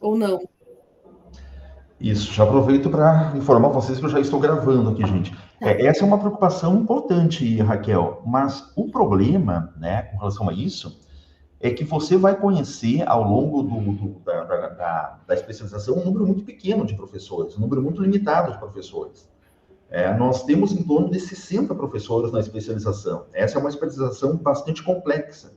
ou não? Isso, já aproveito para informar vocês que eu já estou gravando aqui, gente. Tá. Essa é uma preocupação importante, Raquel, mas o problema, né, com relação a isso, é que você vai conhecer ao longo da especialização um número muito pequeno de professores, um número muito limitado de professores. Nós temos em torno de 60 professores na especialização. Essa é uma especialização bastante complexa.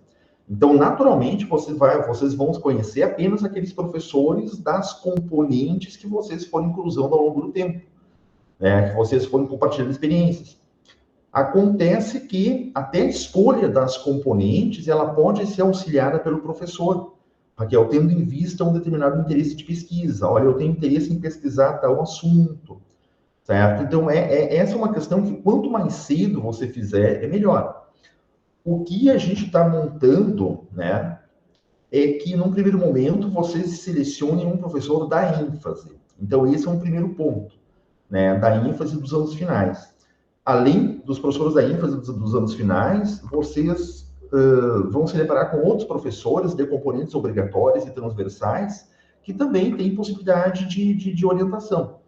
Então, naturalmente, vocês vão conhecer apenas aqueles professores das componentes que vocês forem cruzando ao longo do tempo, né? Que vocês forem compartilhando experiências. Acontece que até a escolha das componentes, ela pode ser auxiliada pelo professor, Raquel, tendo em vista um determinado interesse de pesquisa. Olha, eu tenho interesse em pesquisar tal assunto, certo? Então, essa é uma questão que quanto mais cedo você fizer, é melhor. O que a gente está montando, né, é que, num primeiro momento, vocês selecionem um professor da ênfase. Então, esse é um primeiro ponto, né, da ênfase dos anos finais. Além dos professores da ênfase dos anos finais, vocês vão se deparar com outros professores de componentes obrigatórias e transversais que também têm possibilidade de orientação,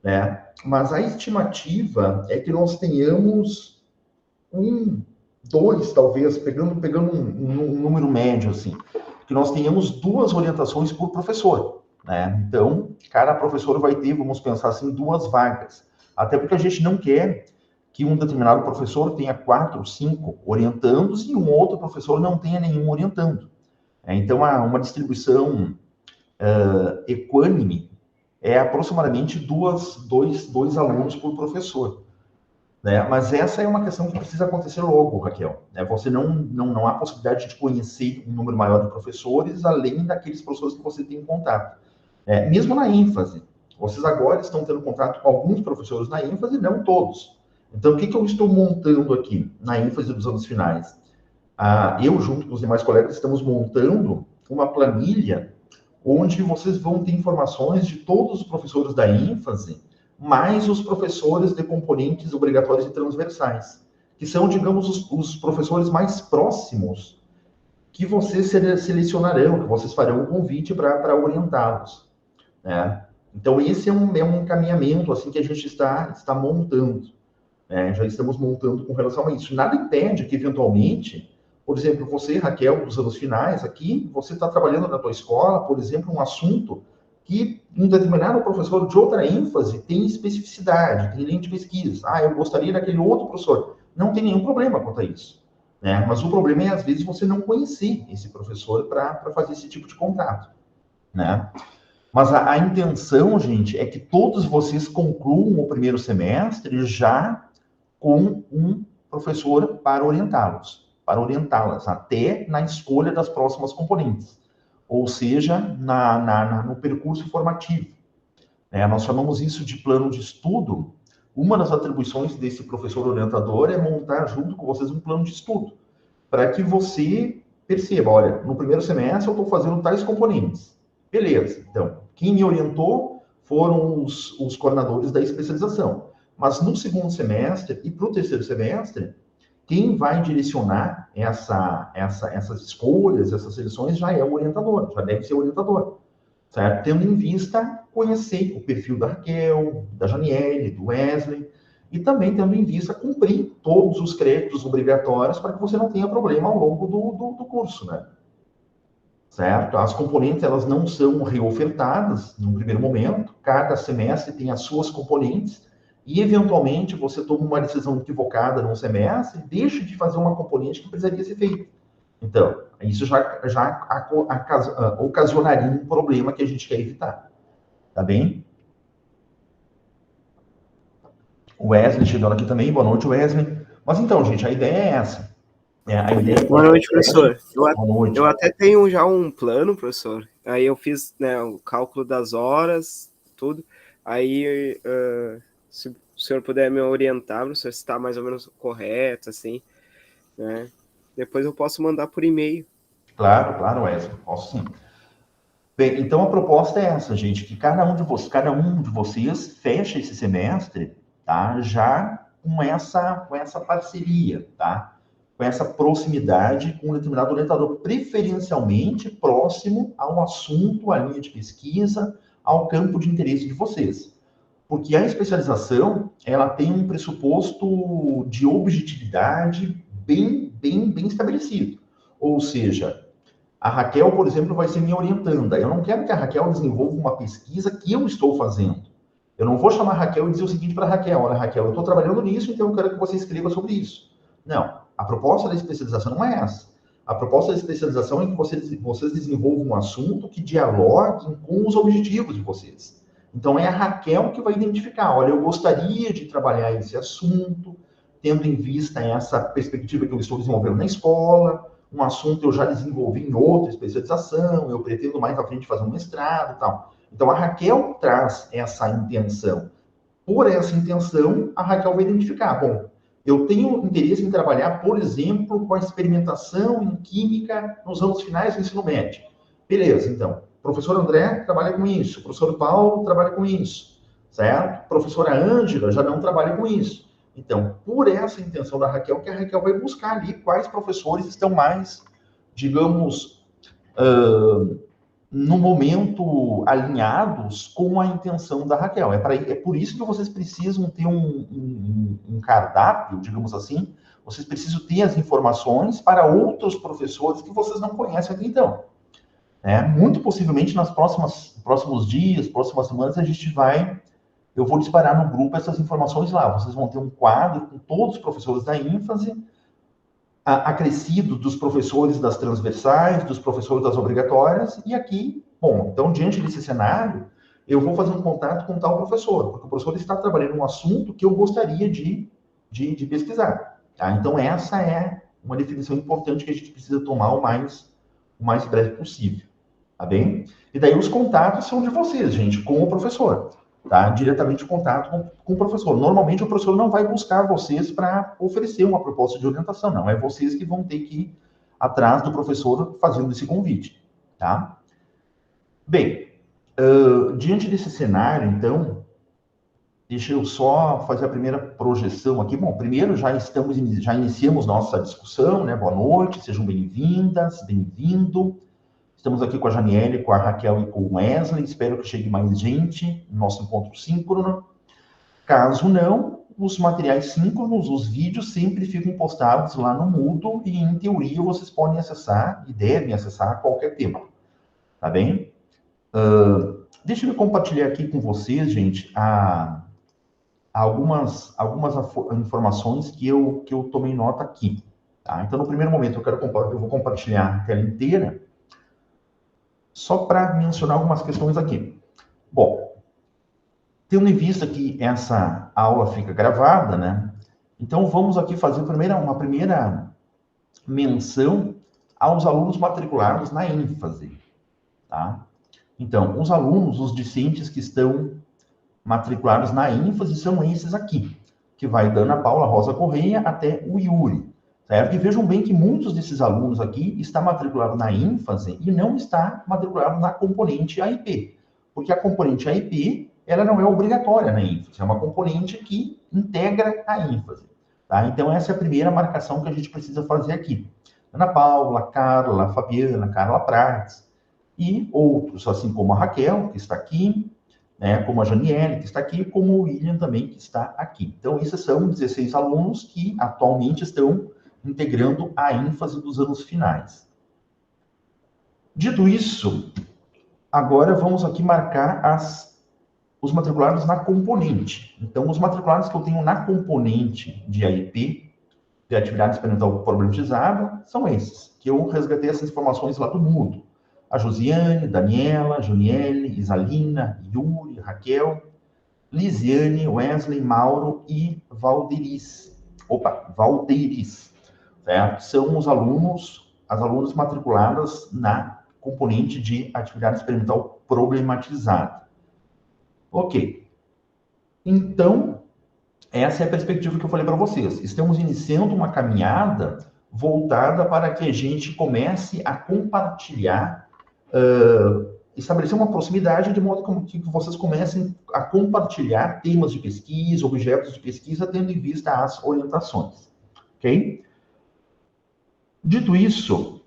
né? Mas a estimativa é que nós tenhamos dois, talvez, pegando um número médio, assim, que nós tenhamos 2 orientações por professor, né? Então, cada professor vai ter, vamos pensar assim, 2 vagas. Até porque a gente não quer que um determinado professor tenha 4, 5 orientandos e um outro professor não tenha nenhum orientando. Então, uma distribuição equânime é aproximadamente dois alunos por professor, né? Mas essa é uma questão que precisa acontecer logo, Raquel, né? Você não há possibilidade de conhecer um número maior de professores, além daqueles professores que você tem contato. Mesmo na ênfase, vocês agora estão tendo contato com alguns professores na ênfase, não todos. Então, o que eu estou montando aqui na ênfase dos anos finais? Eu, junto com os demais colegas, estamos montando uma planilha onde vocês vão ter informações de todos os professores da ênfase, mais os professores de componentes obrigatórios e transversais, que são, digamos, os professores mais próximos que vocês selecionarão, que vocês farão o convite para orientá-los, né? Então, esse é um encaminhamento assim, que a gente está montando, né? Já estamos montando com relação a isso. Nada impede que, eventualmente, por exemplo, você, Raquel, dos anos finais, aqui, você está trabalhando na tua escola, por exemplo, um assunto que um determinado professor de outra ênfase tem especificidade, tem linha de pesquisa. Eu gostaria daquele outro professor. Não tem nenhum problema quanto a isso, né? Mas o problema é, às vezes, você não conhecer esse professor para fazer esse tipo de contato, né? Mas a intenção, gente, é que todos vocês concluam o primeiro semestre já com um professor para orientá-los, para orientá-las até na escolha das próximas componentes, ou seja, no percurso formativo. Nós chamamos isso de plano de estudo. Uma das atribuições desse professor orientador é montar junto com vocês um plano de estudo, para que você perceba, olha, no primeiro semestre eu estou fazendo tais componentes. Beleza, então, quem me orientou foram os coordenadores da especialização. Mas no segundo semestre e para o terceiro semestre, quem vai direcionar essas escolhas, essas seleções, já é o orientador, já deve ser o orientador, certo? Tendo em vista conhecer o perfil da Raquel, da Janiele, do Wesley, e também tendo em vista cumprir todos os créditos obrigatórios para que você não tenha problema ao longo do curso, né? Certo? As componentes, elas não são reofertadas no primeiro momento, cada semestre tem as suas componentes, e eventualmente você toma uma decisão equivocada num semestre e deixa de fazer uma componente que precisaria ser feita. Então, isso já ocasionaria um problema que a gente quer evitar. Tá bem? O Wesley chegando aqui também. Boa noite, Wesley. Mas então, gente, a ideia é essa. A ideia Boa noite, professor. Boa noite. Eu até tenho já um plano, professor. Aí eu fiz, né, o cálculo das horas, tudo. Aí, se o senhor puder me orientar, professor, se está mais ou menos correto, assim, né? Depois eu posso mandar por e-mail. Claro, Wesley. Posso sim. Bem, então a proposta é essa, gente, que cada um de vocês feche esse semestre, tá? Já com essa parceria, tá? com essa proximidade com um determinado orientador, preferencialmente próximo ao assunto, à linha de pesquisa, ao campo de interesse de vocês. Porque a especialização, ela tem um pressuposto de objetividade bem estabelecido. Ou seja, a Raquel, por exemplo, vai ser minha orientanda. Eu não quero que a Raquel desenvolva uma pesquisa que eu estou fazendo. Eu não vou chamar a Raquel e dizer o seguinte para a Raquel: olha, Raquel, eu estou trabalhando nisso, então eu quero que você escreva sobre isso. Não, a proposta da especialização não é essa. A proposta da especialização é que vocês desenvolvam um assunto que dialogue com os objetivos de vocês. Então, é a Raquel que vai identificar: olha, eu gostaria de trabalhar esse assunto, tendo em vista essa perspectiva que eu estou desenvolvendo na escola, um assunto que eu já desenvolvi em outra especialização, eu pretendo mais à frente fazer um mestrado e tal. Então, a Raquel traz essa intenção. Por essa intenção, a Raquel vai identificar: bom, eu tenho interesse em trabalhar, por exemplo, com a experimentação em química nos anos finais do ensino médio. Beleza, então, o professor André trabalha com isso, o professor Paulo trabalha com isso, certo? Professora Ângela já não trabalha com isso. Então, por essa intenção da Raquel, que a Raquel vai buscar ali quais professores estão mais, digamos, no momento alinhados com a intenção da Raquel. É por isso que vocês precisam ter um cardápio, digamos assim, vocês precisam ter as informações para outros professores que vocês não conhecem até então. Muito possivelmente, nos próximos dias, próximas semanas, eu vou disparar no grupo essas informações lá. Vocês vão ter um quadro com todos os professores da ênfase, acrescido dos professores das transversais, dos professores das obrigatórias, e aqui, bom, então, diante desse cenário, eu vou fazer um contato com tal professor, porque o professor está trabalhando um assunto que eu gostaria de pesquisar. Tá? Então, essa é uma definição importante que a gente precisa tomar o mais breve possível. Tá bem? E daí os contatos são de vocês, gente, com o professor. Tá? Diretamente o contato com o professor. Normalmente o professor não vai buscar vocês para oferecer uma proposta de orientação, não. É vocês que vão ter que ir atrás do professor fazendo esse convite. Tá? Bem, diante desse cenário, então, deixa eu só fazer a primeira projeção aqui. Bom, primeiro já iniciamos nossa discussão, né? Boa noite, sejam bem-vindas, bem-vindo. Estamos aqui com a Janiele, com a Raquel e com o Wesley. Espero que chegue mais gente no nosso encontro síncrono. Caso não, os materiais síncronos, os vídeos, sempre ficam postados lá no Moodle e, em teoria, vocês podem acessar e devem acessar a qualquer tempo. Tá bem? Deixa eu compartilhar aqui com vocês, gente, algumas informações que eu tomei nota aqui. Tá? Então, no primeiro momento, eu vou compartilhar a tela inteira, só para mencionar algumas questões aqui. Bom, tendo em vista que essa aula fica gravada, né? Então, vamos aqui fazer uma primeira menção aos alunos matriculados na ênfase, tá? Então, os alunos, os discentes que estão matriculados na ênfase são esses aqui, que vai da Ana Paula Rosa Correia até o Yuri. Certo? E vejam bem que muitos desses alunos aqui estão matriculados na ênfase e não está matriculado na componente AIP, porque a componente AIP, ela não é obrigatória na ênfase, é uma componente que integra a ênfase. Tá? Então, essa é a primeira marcação que a gente precisa fazer aqui. Ana Paula, Carla, Fabiana, Carla Prates e outros, assim como a Raquel, que está aqui, né, como a Janiele, que está aqui, como o William também, que está aqui. Então, esses são 16 alunos que atualmente estão integrando a ênfase dos anos finais. Dito isso, agora vamos aqui marcar os matriculados na componente. Então, os matriculados que eu tenho na componente de AIP, de Atividade Experimental Problematizada, são esses, que eu resgatei essas informações lá do Moodle. A Josiane, Daniela, Juniele, Isalina, Yuri, Raquel, Lisiane, Wesley, Mauro e Valdeiris. Certo? São as alunas matriculadas na componente de atividade experimental problematizada. Ok. Então, essa é a perspectiva que eu falei para vocês. Estamos iniciando uma caminhada voltada para que a gente comece a compartilhar, estabelecer uma proximidade de modo que vocês comecem a compartilhar temas de pesquisa, objetos de pesquisa, tendo em vista as orientações. Ok? Dito isso,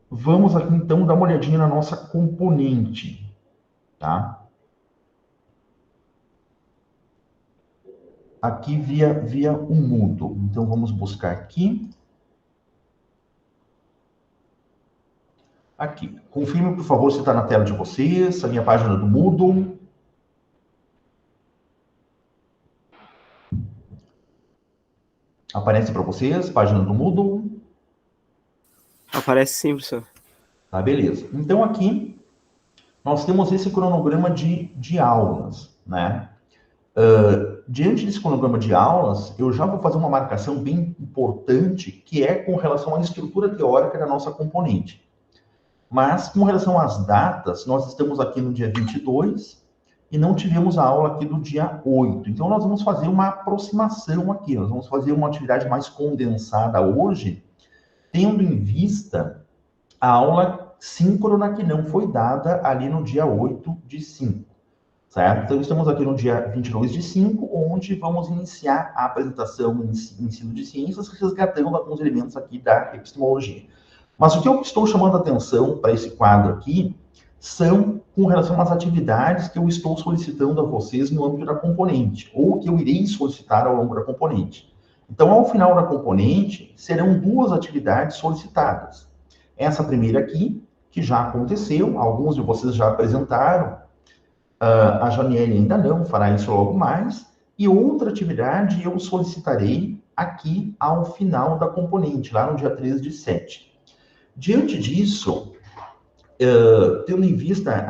vamos aqui então dar uma olhadinha na nossa componente, tá? Aqui via o Moodle. Então vamos buscar aqui. Aqui. Confirme, por favor, se está na tela de vocês, a minha página do Moodle. Aparece para vocês, página do Moodle? Aparece sim, professor. Tá, beleza. Então aqui nós temos esse cronograma de aulas, né? Diante desse cronograma de aulas, eu já vou fazer uma marcação bem importante, que é com relação à estrutura teórica da nossa componente. Mas, com relação às datas, nós estamos aqui no dia 22 e não tivemos a aula aqui do dia 8. Então, nós vamos fazer uma aproximação aqui, nós vamos fazer uma atividade mais condensada hoje, tendo em vista a aula síncrona que não foi dada ali no dia 8 de 5. Certo? Então, estamos aqui no dia 22 de 5, onde vamos iniciar a apresentação em ensino de ciências, resgatando alguns elementos aqui da epistemologia. Mas o que eu estou chamando a atenção para esse quadro aqui são com relação às atividades que eu estou solicitando a vocês no âmbito da componente, ou que eu irei solicitar ao longo da componente. Então, ao final da componente, serão 2 atividades solicitadas. Essa primeira aqui, que já aconteceu, alguns de vocês já apresentaram, a Janiele ainda não, fará isso logo mais, e outra atividade eu solicitarei aqui ao final da componente, lá no dia 13 de 7. Diante disso, tendo em vista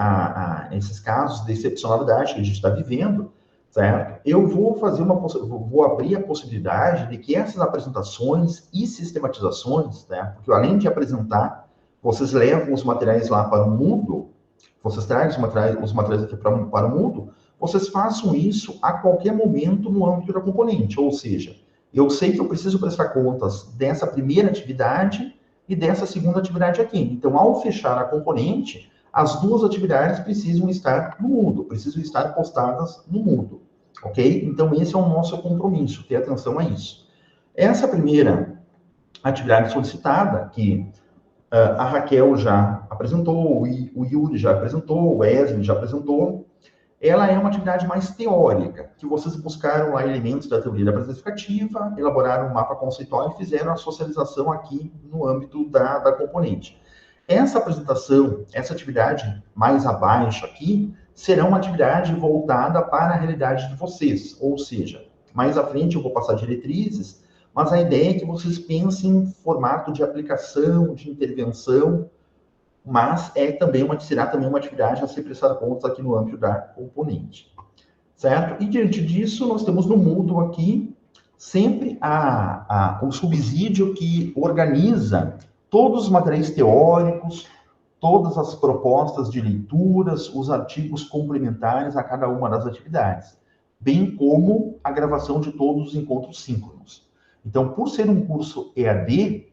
esses casos de excepcionalidade que a gente está vivendo, certo? Eu vou vou abrir a possibilidade de que essas apresentações e sistematizações, né? Porque além de apresentar, vocês levam os materiais lá para o Moodle, vocês trazem os materiais aqui para o Moodle, vocês façam isso a qualquer momento no âmbito da componente, ou seja, eu sei que eu preciso prestar contas dessa primeira atividade e dessa segunda atividade aqui. Então, ao fechar a componente, as 2 atividades precisam estar no Moodle, precisam estar postadas no Moodle, ok? Então, esse é o nosso compromisso, ter atenção a isso. Essa primeira atividade solicitada, que a Raquel já apresentou, o Yuri já apresentou, o Wesley já apresentou, ela é uma atividade mais teórica, que vocês buscaram lá elementos da teoria da presença efetiva, elaboraram um mapa conceitual e fizeram a socialização aqui no âmbito da componente. Essa apresentação, essa atividade mais abaixo aqui, será uma atividade voltada para a realidade de vocês, ou seja, mais à frente eu vou passar diretrizes, mas a ideia é que vocês pensem em formato de aplicação, de intervenção, mas será também uma atividade a ser prestada contas aqui no âmbito da componente, certo? E diante disso, nós temos no Moodle aqui sempre o subsídio que organiza todos os materiais teóricos, todas as propostas de leituras, os artigos complementares a cada uma das atividades, bem como a gravação de todos os encontros síncronos. Então, por ser um curso EAD,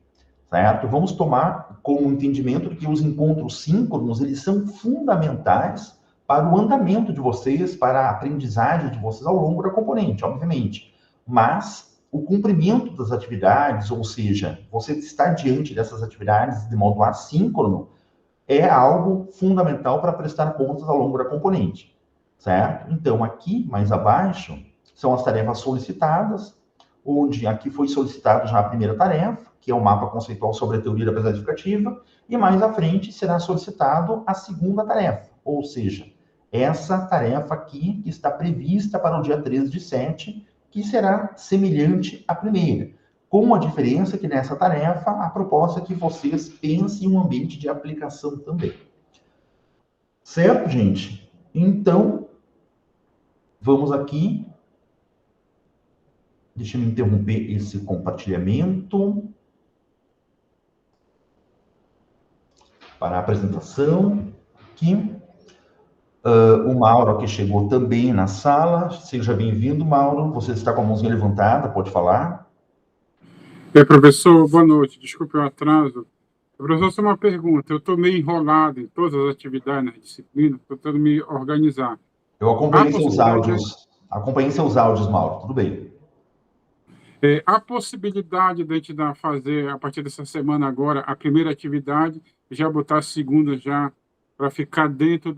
certo? Vamos tomar como entendimento de que os encontros síncronos, eles são fundamentais para o andamento de vocês, para a aprendizagem de vocês ao longo da componente, obviamente. Mas o cumprimento das atividades, ou seja, você estar diante dessas atividades de modo assíncrono, é algo fundamental para prestar contas ao longo da componente, certo? Então, aqui, mais abaixo, são as tarefas solicitadas, onde aqui foi solicitado já a primeira tarefa, que é o mapa conceitual sobre a teoria da presença educativa, e mais à frente será solicitado a segunda tarefa, ou seja, essa tarefa aqui que está prevista para o dia 13 de 7, que será semelhante à primeira, com a diferença que nessa tarefa a proposta é que vocês pensem em um ambiente de aplicação também. Certo, gente? Então, vamos aqui. Deixa eu interromper esse compartilhamento para a apresentação. Aqui. O Mauro que chegou também na sala. Seja bem-vindo, Mauro. Você está com a mãozinha levantada, pode falar. Professor, boa noite. Desculpe o atraso. Professor, só uma pergunta. Eu estou meio enrolado em todas as atividades na disciplina, estou tentando me organizar. Eu acompanhei seus áudios. Acompanhei seus áudios, Mauro. Tudo bem. Há possibilidade de a gente fazer, a partir dessa semana agora, a primeira atividade, já botar a segunda já, para ficar dentro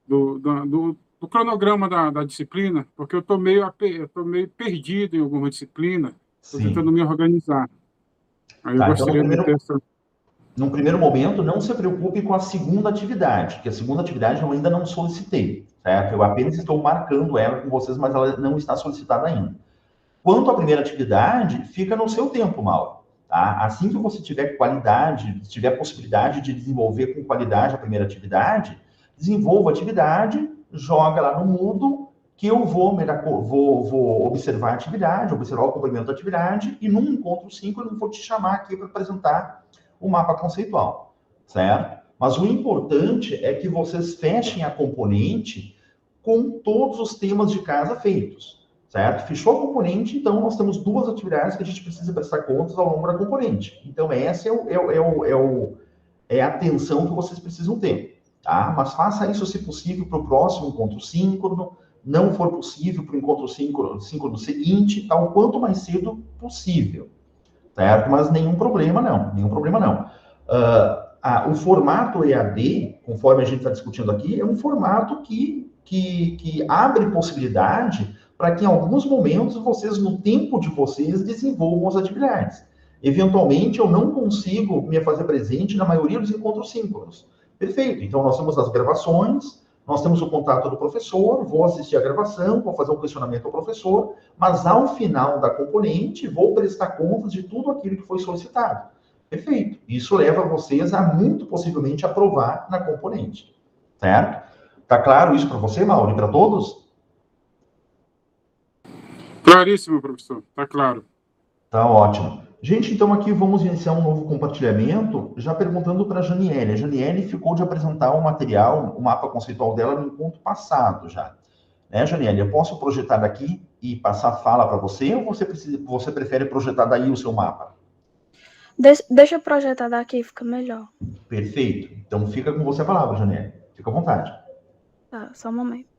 do cronograma da disciplina, porque eu estou eu tô meio perdido em alguma disciplina, estou tentando Sim. me organizar. Aí eu Tá, então gostaria de ter essa... num primeiro momento, não se preocupe com a segunda atividade, que a segunda atividade eu ainda não solicitei, certo? Eu apenas estou marcando ela com vocês, mas ela não está solicitada ainda. Quanto à primeira atividade, fica no seu tempo, Mauro. Tá? Assim que você tiver qualidade, tiver possibilidade de desenvolver com qualidade a primeira atividade, desenvolva a atividade, joga lá no Moodle, que eu vou observar a atividade, observar o cumprimento da atividade, e num encontro 5 eu não vou te chamar aqui para apresentar o mapa conceitual, certo? Mas o importante é que vocês fechem a componente com todos os temas de casa feitos, certo? Fechou a componente, então nós temos duas atividades que a gente precisa prestar contas ao longo da componente. Então, essa é a atenção que vocês precisam ter, tá? Mas faça isso, se possível, para o próximo encontro síncrono. Não for possível para o encontro síncrono seguinte, tá? O quanto mais cedo possível, certo? Mas nenhum problema não, nenhum problema não. O formato EAD, conforme a gente está discutindo aqui, é um formato que abre possibilidade para que em alguns momentos vocês, no tempo de vocês, desenvolvam as atividades. Eventualmente, eu não consigo me fazer presente na maioria dos encontros síncronos. Perfeito, então nós temos as gravações, nós temos o contato do professor, vou assistir a gravação, vou fazer um questionamento ao professor, mas ao final da componente, vou prestar contas de tudo aquilo que foi solicitado. Perfeito. Isso leva vocês a, muito possivelmente, aprovar na componente. Certo? Tá claro isso para você, Mauro, e para todos? Claríssimo, professor, está claro. Tá ótimo. Gente, então aqui vamos iniciar um novo compartilhamento, já perguntando para a Janiele. A Janiele ficou de apresentar o material, o mapa conceitual dela no encontro passado já. Né, Janiele? Eu posso projetar daqui e passar a fala para você, ou você prefere projetar daí o seu mapa? Deixa eu projetar daqui, fica melhor. Perfeito. Então fica com você a palavra, Janiele. Fica à vontade. Tá, só um momento.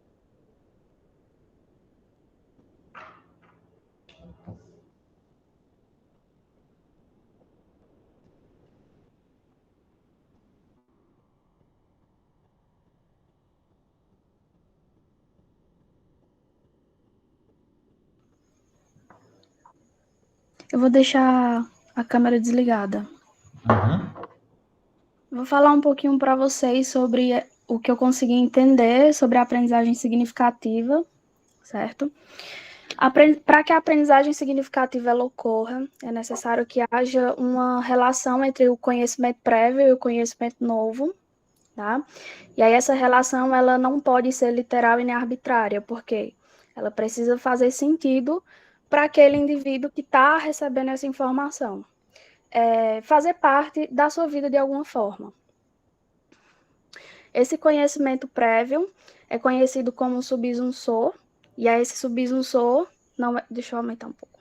Eu vou deixar a câmera desligada. Uhum. Vou falar um pouquinho para vocês sobre o que eu consegui entender sobre a aprendizagem significativa, certo? Para que a aprendizagem significativa ela ocorra, é necessário que haja uma relação entre o conhecimento prévio e o conhecimento novo, tá? E aí essa relação ela não pode ser literal e nem arbitrária, porque ela precisa fazer sentido para aquele indivíduo que está recebendo essa informação. Fazer parte da sua vida de alguma forma. Esse conhecimento prévio é conhecido como subsunsor, e aí esse subsunsor, não é, deixa eu aumentar um pouco.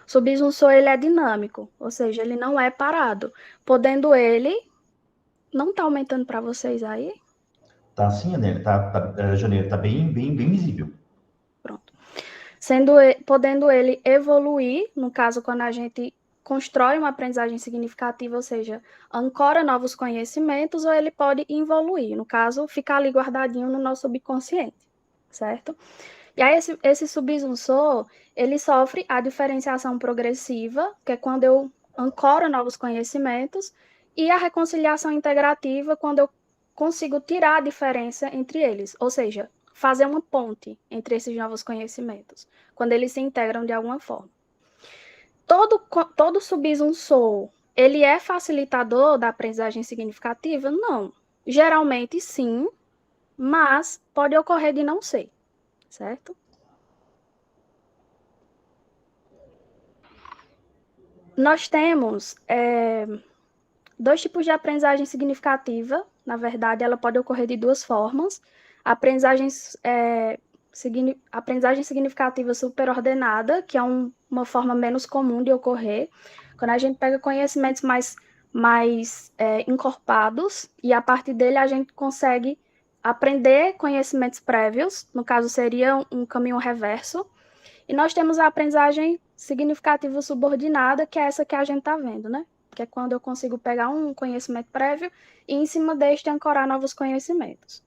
O subsunsor ele é dinâmico, ou seja, ele não é parado, podendo ele, não está aumentando para vocês aí? Tá sim, Janeiro, Janeiro, tá bem visível. Pronto. Podendo ele evoluir, no caso, quando a gente constrói uma aprendizagem significativa, ou seja, ancora novos conhecimentos, ou ele pode evoluir, no caso, ficar ali guardadinho no nosso subconsciente, certo? E aí, esse subsunsor, ele sofre a diferenciação progressiva, que é quando eu ancoro novos conhecimentos, e a reconciliação integrativa, quando eu consigo tirar a diferença entre eles, ou seja, fazer uma ponte entre esses novos conhecimentos, quando eles se integram de alguma forma. Todo subsunsor, ele é facilitador da aprendizagem significativa? Não. Geralmente, sim, mas pode ocorrer de não ser, certo? Nós temos dois tipos de aprendizagem significativa. Na verdade, ela pode ocorrer de duas formas. A aprendizagem significativa superordenada, que é uma forma menos comum de ocorrer, quando a gente pega conhecimentos mais mais encorpados, e a partir dele a gente consegue aprender conhecimentos prévios, no caso seria um caminho reverso, e nós temos a aprendizagem significativa subordinada, que é essa que a gente está vendo, né? Que é quando eu consigo pegar um conhecimento prévio e, em cima deste, ancorar novos conhecimentos.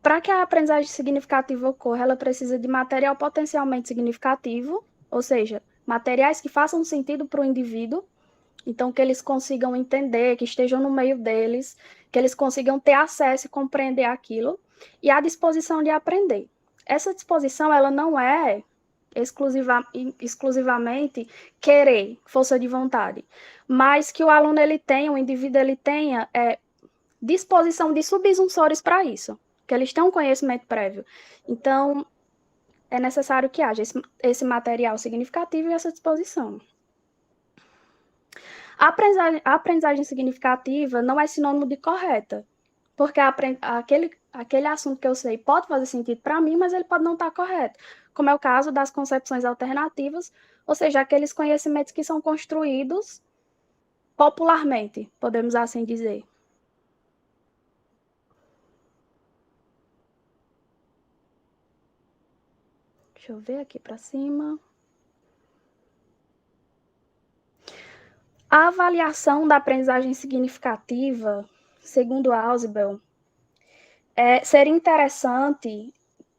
Para que a aprendizagem significativa ocorra, ela precisa de material potencialmente significativo, ou seja, materiais que façam sentido para o indivíduo, então que eles consigam entender, que estejam no meio deles, que eles consigam ter acesso e compreender aquilo, e a disposição de aprender. Essa disposição, ela não é exclusivamente querer, força de vontade, mas que o aluno ele tenha, o indivíduo ele tenha disposição de subsunsores para isso, que eles tenham um conhecimento prévio. Então, é necessário que haja esse material significativo e essa disposição. A aprendizagem significativa não é sinônimo de correta, porque aquele assunto que eu sei pode fazer sentido para mim, mas ele pode não estar correto, como é o caso das concepções alternativas, ou seja, aqueles conhecimentos que são construídos popularmente, podemos assim dizer. Deixa eu ver aqui para cima. A avaliação da aprendizagem significativa, segundo Ausubel, seria interessante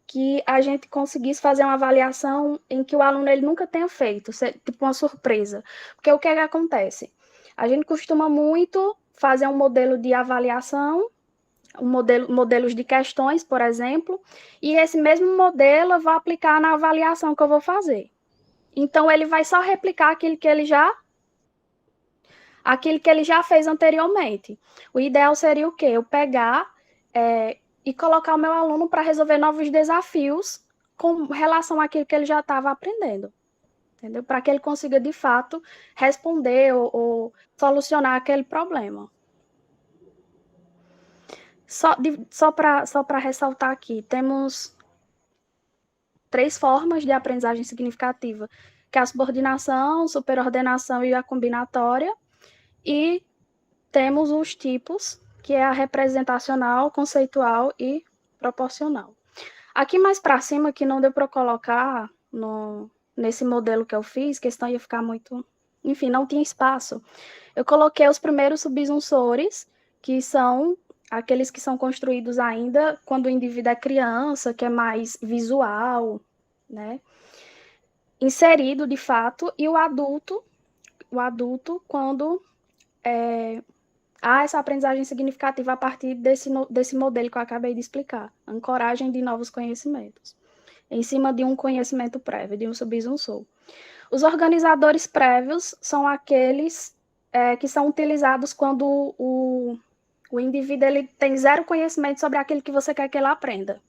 que a gente conseguisse fazer uma avaliação em que o aluno ele nunca tenha feito, tipo uma surpresa. Porque o que é que acontece? A gente costuma muito fazer um modelo de avaliação, modelos de questões, por exemplo, e esse mesmo modelo eu vou aplicar na avaliação que eu vou fazer. Então, ele vai só replicar aquilo que ele já fez anteriormente. O ideal seria o quê? Eu pegar e colocar o meu aluno para resolver novos desafios com relação àquilo que ele já estava aprendendo. Entendeu? Para que ele consiga, de fato, responder ou solucionar aquele problema. Só para ressaltar aqui, temos 3 formas de aprendizagem significativa, que é a subordinação, superordenação e a combinatória. E temos os tipos, que é a representacional, conceitual e proporcional. Aqui mais para cima, que não deu para colocar nesse modelo que eu fiz, que senão ia ficar muito... Enfim, não tinha espaço. Eu coloquei os primeiros subsunsores, que são aqueles que são construídos ainda quando o indivíduo é criança, que é mais visual, né? Inserido, de fato, e o adulto quando há essa aprendizagem significativa a partir desse modelo que eu acabei de explicar, ancoragem de novos conhecimentos, em cima de um conhecimento prévio, de um subsunsor. Os organizadores prévios são aqueles que são utilizados quando o indivíduo ele tem zero conhecimento sobre aquilo que você quer que ele aprenda.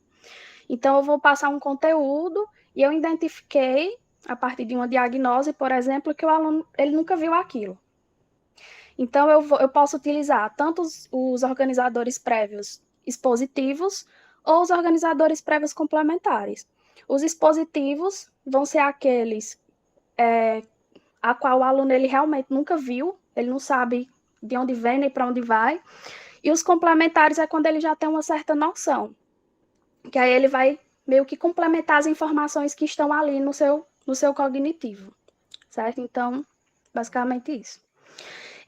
Então, eu vou passar um conteúdo e eu identifiquei, a partir de uma diagnose, por exemplo, que o aluno ele nunca viu aquilo. Então, eu posso utilizar tanto os organizadores prévios expositivos ou os organizadores prévios complementares. Os expositivos vão ser aqueles a qual o aluno ele realmente nunca viu, ele não sabe de onde vem nem para onde vai. E os complementares é quando ele já tem uma certa noção, que aí ele vai meio que complementar as informações que estão ali no seu cognitivo, certo? Então, basicamente isso.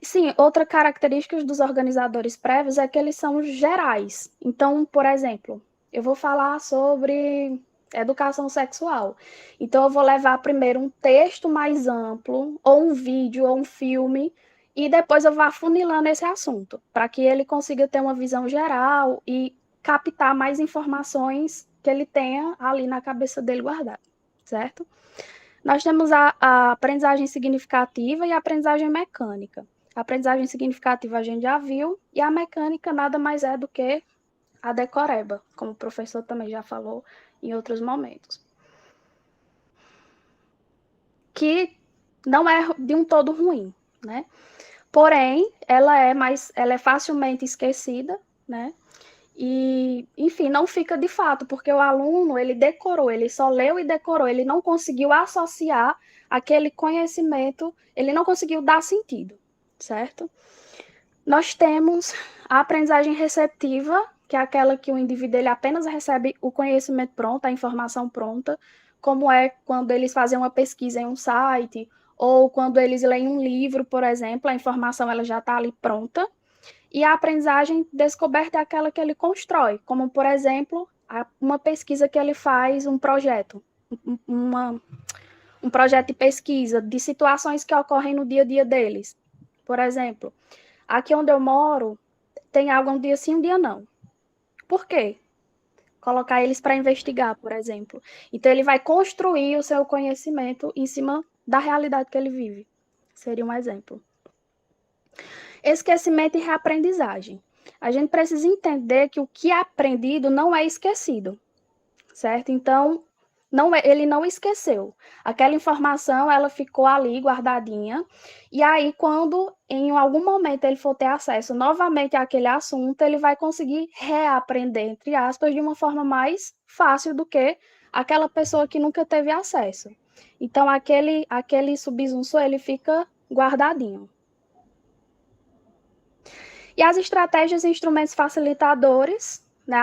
Sim, outra característica dos organizadores prévios é que eles são gerais. Então, por exemplo, eu vou falar sobre educação sexual. Então, eu vou levar primeiro um texto mais amplo, ou um vídeo, ou um filme, e depois eu vou afunilando esse assunto, para que ele consiga ter uma visão geral e captar mais informações que ele tenha ali na cabeça dele guardado, certo? Nós temos a aprendizagem significativa e a aprendizagem mecânica. A aprendizagem significativa a gente já viu, e a mecânica nada mais é do que a decoreba, como o professor também já falou em outros momentos. Que não é de um todo ruim, né? Porém, ela é facilmente esquecida, né? E, enfim, não fica de fato, porque o aluno, ele decorou, ele só leu e decorou, ele não conseguiu associar aquele conhecimento, ele não conseguiu dar sentido. certo? Nós temos a aprendizagem receptiva, que é aquela que o indivíduo ele apenas recebe o conhecimento pronto, a informação pronta, como é quando eles fazem uma pesquisa em um site, ou quando eles leem um livro, por exemplo, a informação ela já está ali pronta. E a aprendizagem descoberta é aquela que ele constrói, como, por exemplo, uma pesquisa que ele faz, um projeto, um projeto de pesquisa de situações que ocorrem no dia a dia deles. Por exemplo, aqui onde eu moro, tem água um dia sim, um dia não. Por quê? Colocar eles para investigar, por exemplo. Então, ele vai construir o seu conhecimento em cima da realidade que ele vive. Seria um exemplo. Esquecimento e reaprendizagem. A gente precisa entender que o que é aprendido não é esquecido, certo? Então, ele não esqueceu. Aquela informação, ela ficou ali guardadinha, e aí, quando em algum momento ele for ter acesso novamente àquele assunto, ele vai conseguir reaprender, entre aspas, de uma forma mais fácil do que aquela pessoa que nunca teve acesso. Então, aquele subsunço, ele fica guardadinho. E as estratégias e instrumentos facilitadores, né,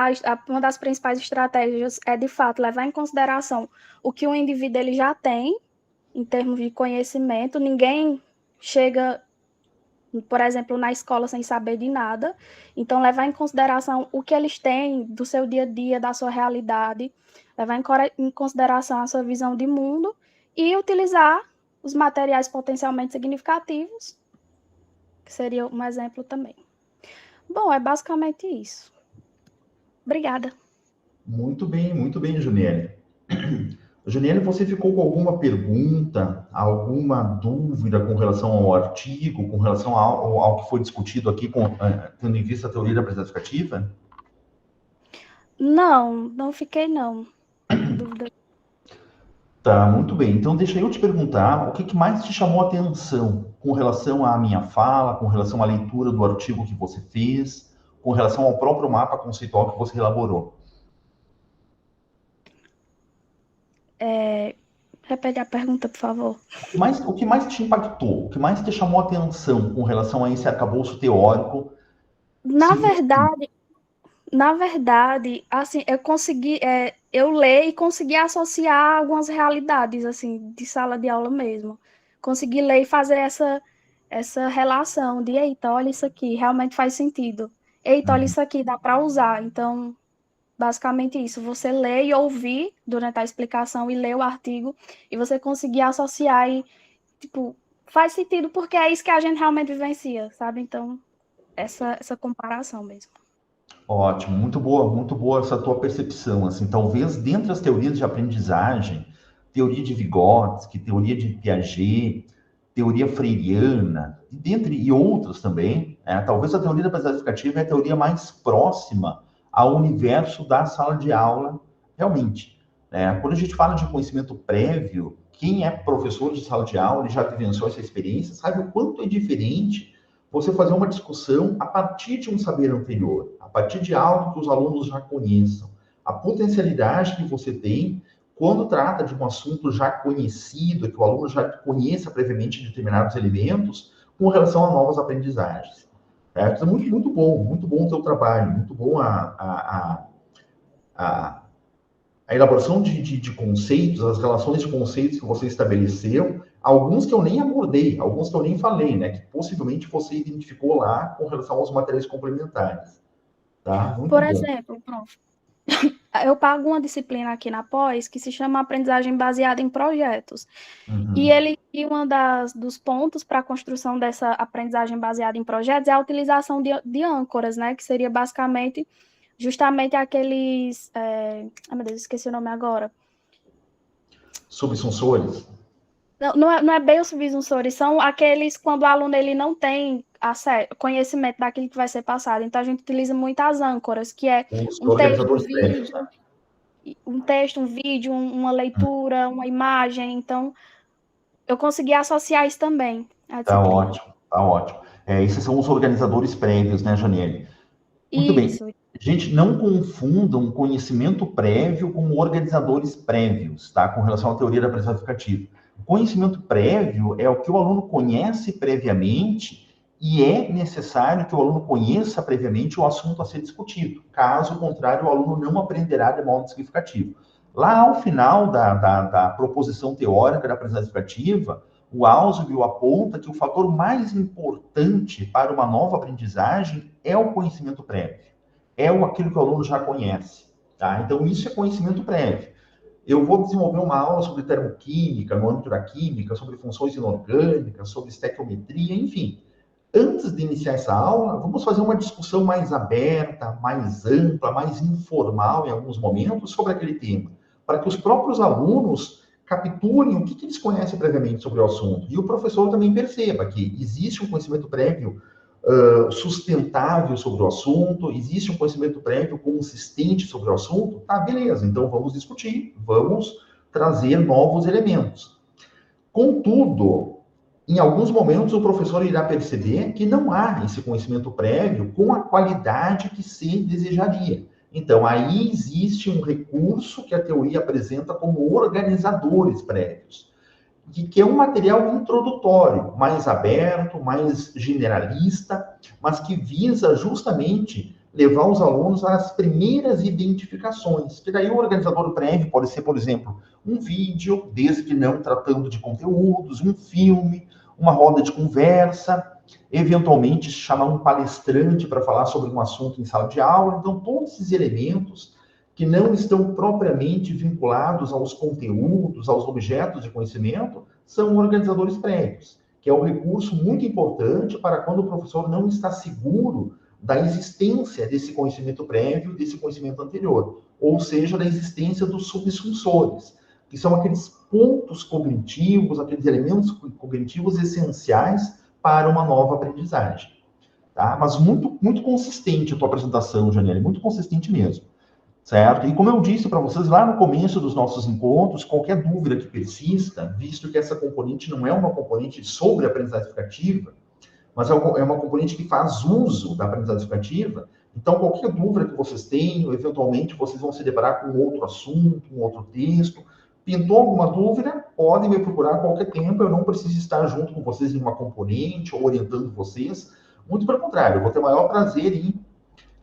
uma das principais estratégias é, de fato, levar em consideração o que o indivíduo ele já tem, em termos de conhecimento. Ninguém chega, por exemplo, na escola sem saber de nada. Então, levar em consideração o que eles têm do seu dia a dia, da sua realidade, levar em consideração a sua visão de mundo e utilizar os materiais potencialmente significativos, que seria um exemplo também. Bom, é basicamente isso. Obrigada. Muito bem, Juniele. Juniele, você ficou com alguma pergunta, alguma dúvida com relação ao artigo, com relação ao que foi discutido aqui, tendo em vista a teoria da aprendizagem educativa? Não fiquei, não. Dúvida. Tá, muito bem. Então, deixa eu te perguntar, o que mais te chamou a atenção com relação à minha fala, com relação à leitura do artigo que você fez, com relação ao próprio mapa conceitual que você elaborou? Repete a pergunta, por favor. O que mais te impactou? O que mais te chamou a atenção com relação a esse arcabouço teórico? Na verdade, assim, eu ler e consegui associar algumas realidades, assim, de sala de aula mesmo. Consegui ler e fazer essa relação de, eita, olha isso aqui, realmente faz sentido. Eita, olha isso aqui, dá para usar. Então, basicamente isso, você lê e ouvir durante a explicação e ler o artigo e você conseguir associar e, tipo, faz sentido porque é isso que a gente realmente vivencia, sabe? Então, essa comparação mesmo. Ótimo, muito boa essa tua percepção, assim, talvez dentre as teorias de aprendizagem, teoria de Vygotsky, teoria de Piaget, teoria freiriana, e outras também, talvez a teoria da aprendizagem educativa é a teoria mais próxima ao universo da sala de aula, realmente. Quando a gente fala de conhecimento prévio, quem é professor de sala de aula e já vivenciou essa experiência, sabe o quanto é diferente você fazer uma discussão a partir de um saber anterior, a partir de algo que os alunos já conheçam. A potencialidade que você tem quando trata de um assunto já conhecido, que o aluno já conheça previamente determinados elementos, com relação a novas aprendizagens. Então, muito bom o teu trabalho, muito bom a elaboração de conceitos, as relações de conceitos que você estabeleceu, alguns que eu nem abordei, alguns que eu nem falei, né? Que possivelmente você identificou lá com relação aos materiais complementares. Tá? Muito Por bom. exemplo, prof, eu pago uma disciplina aqui na pós que se chama Aprendizagem Baseada em Projetos. E um dos pontos para a construção dessa aprendizagem baseada em projetos é a utilização de âncoras, né? Que seria basicamente justamente aqueles... Ai, meu Deus, esqueci o nome agora. Subsunsores? Não é bem os subsunsores, são aqueles quando o aluno ele não tem conhecimento daquilo que vai ser passado. Então, a gente utiliza muito as âncoras, que é um texto, um vídeo, uma leitura, uma imagem. Então, eu consegui associar isso também. Tá ótimo. Esses são os organizadores prévios, né, Janiele? Muito Isso. bem. Gente, não confundam conhecimento prévio com organizadores prévios, tá? Com relação à teoria da aprendizagem educativa. Conhecimento prévio é o que o aluno conhece previamente e é necessário que o aluno conheça previamente o assunto a ser discutido. Caso contrário, o aluno não aprenderá de modo significativo. Lá ao final da proposição teórica da aprendizagem significativa, o Ausubel aponta que o fator mais importante para uma nova aprendizagem é o conhecimento prévio. É aquilo que o aluno já conhece. Tá? Então, isso é conhecimento prévio. Eu vou desenvolver uma aula sobre termoquímica, no âmbito da química, sobre funções inorgânicas, sobre estequiometria, enfim. Antes de iniciar essa aula, vamos fazer uma discussão mais aberta, mais ampla, mais informal em alguns momentos sobre aquele tema, para que os próprios alunos capturem o que eles conhecem previamente sobre o assunto. E o professor também perceba que existe um conhecimento prévio sustentável sobre o assunto, existe um conhecimento prévio consistente sobre o assunto, tá, beleza, então vamos discutir, vamos trazer novos elementos. Contudo, em alguns momentos o professor irá perceber que não há esse conhecimento prévio com a qualidade que se desejaria. Então, aí existe um recurso que a teoria apresenta como organizadores prévios, que é um material introdutório, mais aberto, mais generalista, mas que visa justamente levar os alunos às primeiras identificações. Que daí o organizador prévio pode ser, por exemplo, um vídeo, desde que não tratando de conteúdos, um filme, uma roda de conversa, eventualmente chamar um palestrante para falar sobre um assunto em sala de aula. Então, todos esses elementos que não estão propriamente vinculados aos conteúdos, aos objetos de conhecimento, são organizadores prévios, que é um recurso muito importante para quando o professor não está seguro da existência desse conhecimento prévio, desse conhecimento anterior, ou seja, da existência dos subsunsores, que são aqueles pontos cognitivos, aqueles elementos cognitivos essenciais para uma nova aprendizagem. Tá? Mas muito, muito consistente a tua apresentação, Janiele, muito consistente mesmo. Certo? E como eu disse para vocês lá no começo dos nossos encontros, qualquer dúvida que persista, visto que essa componente não é uma componente sobre a aprendizagem significativa, mas é uma componente que faz uso da aprendizagem significativa, então qualquer dúvida que vocês tenham, eventualmente vocês vão se deparar com outro assunto, um outro texto, pintou alguma dúvida, podem me procurar a qualquer tempo, eu não preciso estar junto com vocês em uma componente ou orientando vocês, muito pelo contrário, eu vou ter o maior prazer em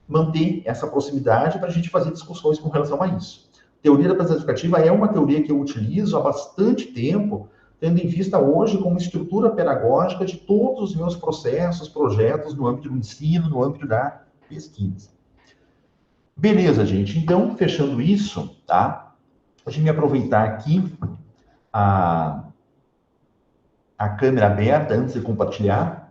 manter essa proximidade para a gente fazer discussões com relação a isso. Teoria da aprendizagem significativa é uma teoria que eu utilizo há bastante tempo, tendo em vista hoje como estrutura pedagógica de todos os meus processos, projetos no âmbito do ensino, no âmbito da pesquisa. Beleza, gente. Então, fechando isso, tá? Deixa eu me aproveitar aqui a câmera aberta antes de compartilhar.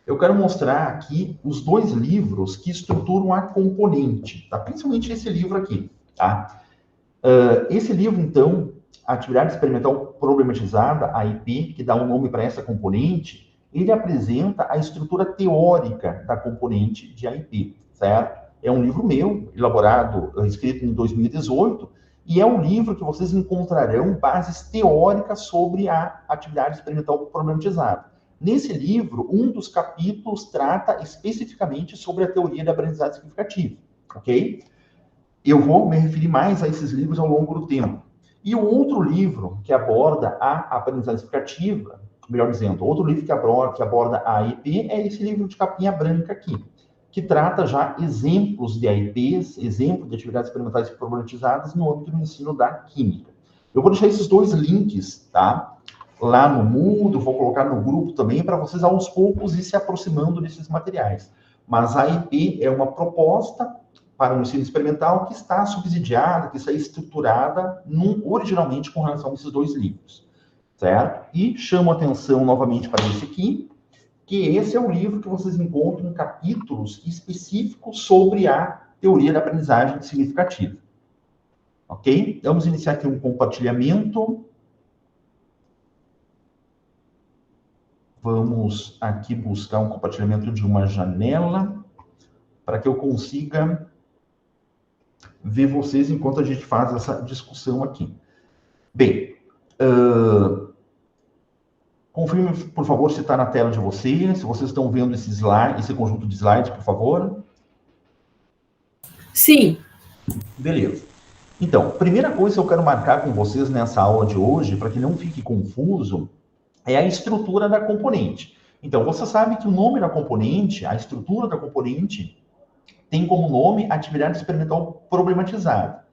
Eu quero mostrar aqui os dois livros que estruturam a componente, tá? Principalmente esse livro aqui, tá? Esse livro, então, Atividade Experimental Problematizada, AIP, que dá um nome para essa componente, ele apresenta a estrutura teórica da componente de AIP, certo? É um livro meu, elaborado, escrito em 2018, e é um livro que vocês encontrarão bases teóricas sobre a atividade experimental problematizada. Nesse livro, um dos capítulos trata especificamente sobre a teoria da aprendizagem significativa, ok? Eu vou me referir mais a esses livros ao longo do tempo. E o outro livro que aborda a aprendizagem significativa, melhor dizendo, outro livro que aborda a AIP é esse livro de capinha branca aqui, que trata já exemplos de AIPs, exemplos de atividades experimentais problematizadas no âmbito do ensino da química. Eu vou deixar esses dois links, tá? Lá no Moodle, vou colocar no grupo também, para vocês aos poucos ir se aproximando desses materiais. Mas a AIP é uma proposta para o ensino experimental que está subsidiada, que está estruturada originalmente com relação a esses dois livros, certo? E chamo a atenção novamente para esse aqui, que esse é o livro que vocês encontram capítulos específicos sobre a teoria da aprendizagem significativa. Ok? Vamos iniciar aqui um compartilhamento. Vamos aqui buscar um compartilhamento de uma janela para que eu consiga ver vocês enquanto a gente faz essa discussão aqui. Bem, confirme, por favor, se está na tela de vocês, se vocês estão vendo esse slide, esse conjunto de slides, por favor. Sim. Beleza. Então, primeira coisa que eu quero marcar com vocês nessa aula de hoje, para que não fique confuso, é a estrutura da componente. Então, você sabe que o nome da componente, a estrutura da componente, tem como nome atividade experimental problematizada,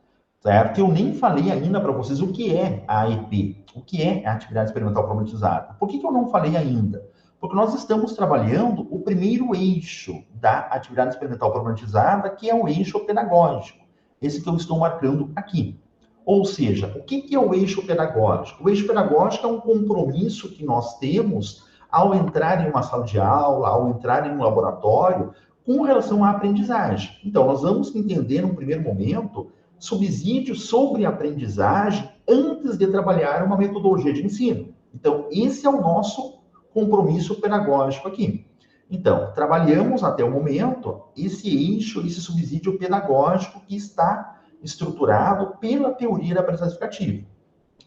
certo? Eu nem falei ainda para vocês o que é a AEP, o que é a atividade experimental problematizada. Por que eu não falei ainda? Porque nós estamos trabalhando o primeiro eixo da atividade experimental problematizada, que é o eixo pedagógico, esse que eu estou marcando aqui. Ou seja, o que é o eixo pedagógico? O eixo pedagógico é um compromisso que nós temos ao entrar em uma sala de aula, ao entrar em um laboratório, com relação à aprendizagem. Então, nós vamos entender, num primeiro momento, subsídios sobre aprendizagem antes de trabalhar uma metodologia de ensino. Então, esse é o nosso compromisso pedagógico aqui. Então, trabalhamos até o momento esse eixo, esse subsídio pedagógico que está estruturado pela teoria da aprendizagem educativa.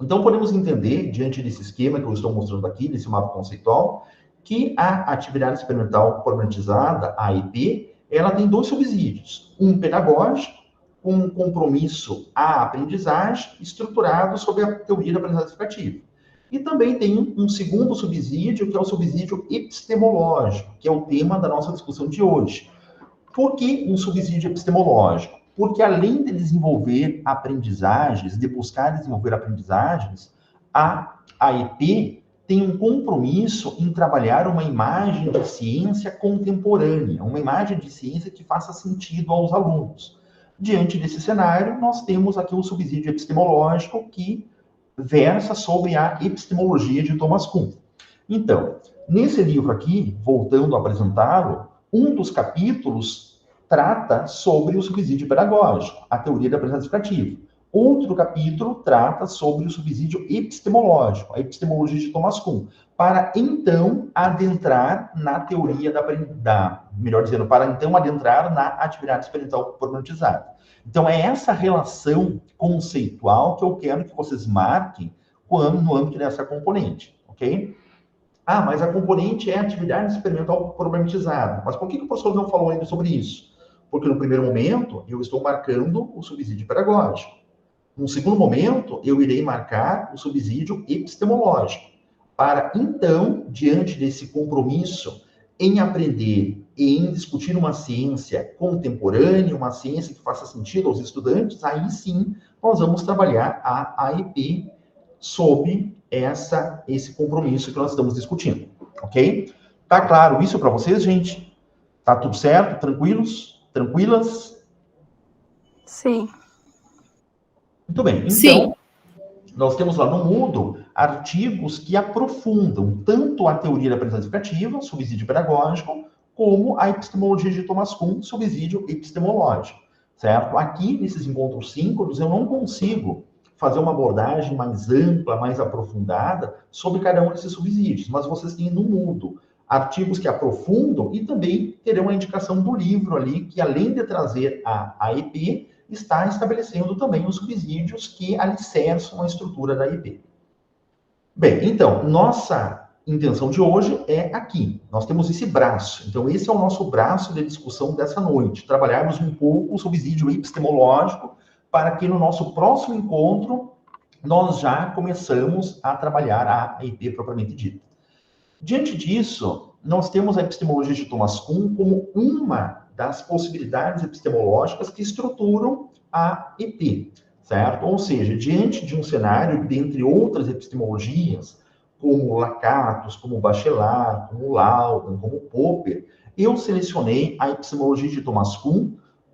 Então, podemos entender, diante desse esquema que eu estou mostrando aqui, desse mapa conceitual, que a atividade experimental problematizada, a AEP, ela tem dois subsídios. Um pedagógico, com um compromisso à aprendizagem, estruturado sobre a teoria da aprendizagem educativa. E também tem um segundo subsídio, que é o subsídio epistemológico, que é o tema da nossa discussão de hoje. Por que um subsídio epistemológico? Porque além de desenvolver aprendizagens, de buscar desenvolver aprendizagens, a AEP tem um compromisso em trabalhar uma imagem de ciência contemporânea, uma imagem de ciência que faça sentido aos alunos. Diante desse cenário, nós temos aqui um subsídio epistemológico que versa sobre a epistemologia de Thomas Kuhn. Então, nesse livro aqui, voltando a apresentá-lo, um dos capítulos trata sobre o subsídio pedagógico, a teoria da aprendizagem educativa. Outro capítulo trata sobre o subsídio epistemológico, a epistemologia de Thomas Kuhn, para então adentrar na teoria melhor dizendo, para então adentrar na atividade experimental problematizada. Então, é essa relação conceitual que eu quero que vocês marquem no âmbito dessa componente, ok? Ah, mas a componente é atividade experimental problematizada. Mas por que o professor não falou ainda sobre isso? Porque no primeiro momento, eu estou marcando o subsídio pedagógico. No segundo momento, eu irei marcar o subsídio epistemológico. Para, então, diante desse compromisso em aprender e em discutir uma ciência contemporânea, uma ciência que faça sentido aos estudantes, aí sim nós vamos trabalhar a AEP sob esse compromisso que nós estamos discutindo, ok? Tá claro isso para vocês, gente? Tá tudo certo? Tranquilos? Tranquilas? Sim. Muito bem. Então, Sim. Nós temos lá no Moodle artigos que aprofundam tanto a teoria da aprendizagem educativa, subsídio pedagógico, como a epistemologia de Thomas Kuhn, subsídio epistemológico, certo? Aqui, nesses encontros síncronos, eu não consigo fazer uma abordagem mais ampla, mais aprofundada sobre cada um desses subsídios, mas vocês têm no Moodle artigos que aprofundam e também terão a indicação do livro ali, que além de trazer a AEP, está estabelecendo também os subsídios que alicerçam a estrutura da AEP. Bem, então, nossa intenção de hoje é aqui. Nós temos esse braço. Então, esse é o nosso braço de discussão dessa noite. Trabalharmos um pouco o subsídio epistemológico para que no nosso próximo encontro nós já começamos a trabalhar a AEP propriamente dita. Diante disso, nós temos a epistemologia de Thomas Kuhn como uma das possibilidades epistemológicas que estruturam a EP, certo? Ou seja, diante de um cenário, dentre outras epistemologias, como Lakatos, como Bachelard, como Laudan, como Popper, eu selecionei a epistemologia de Thomas Kuhn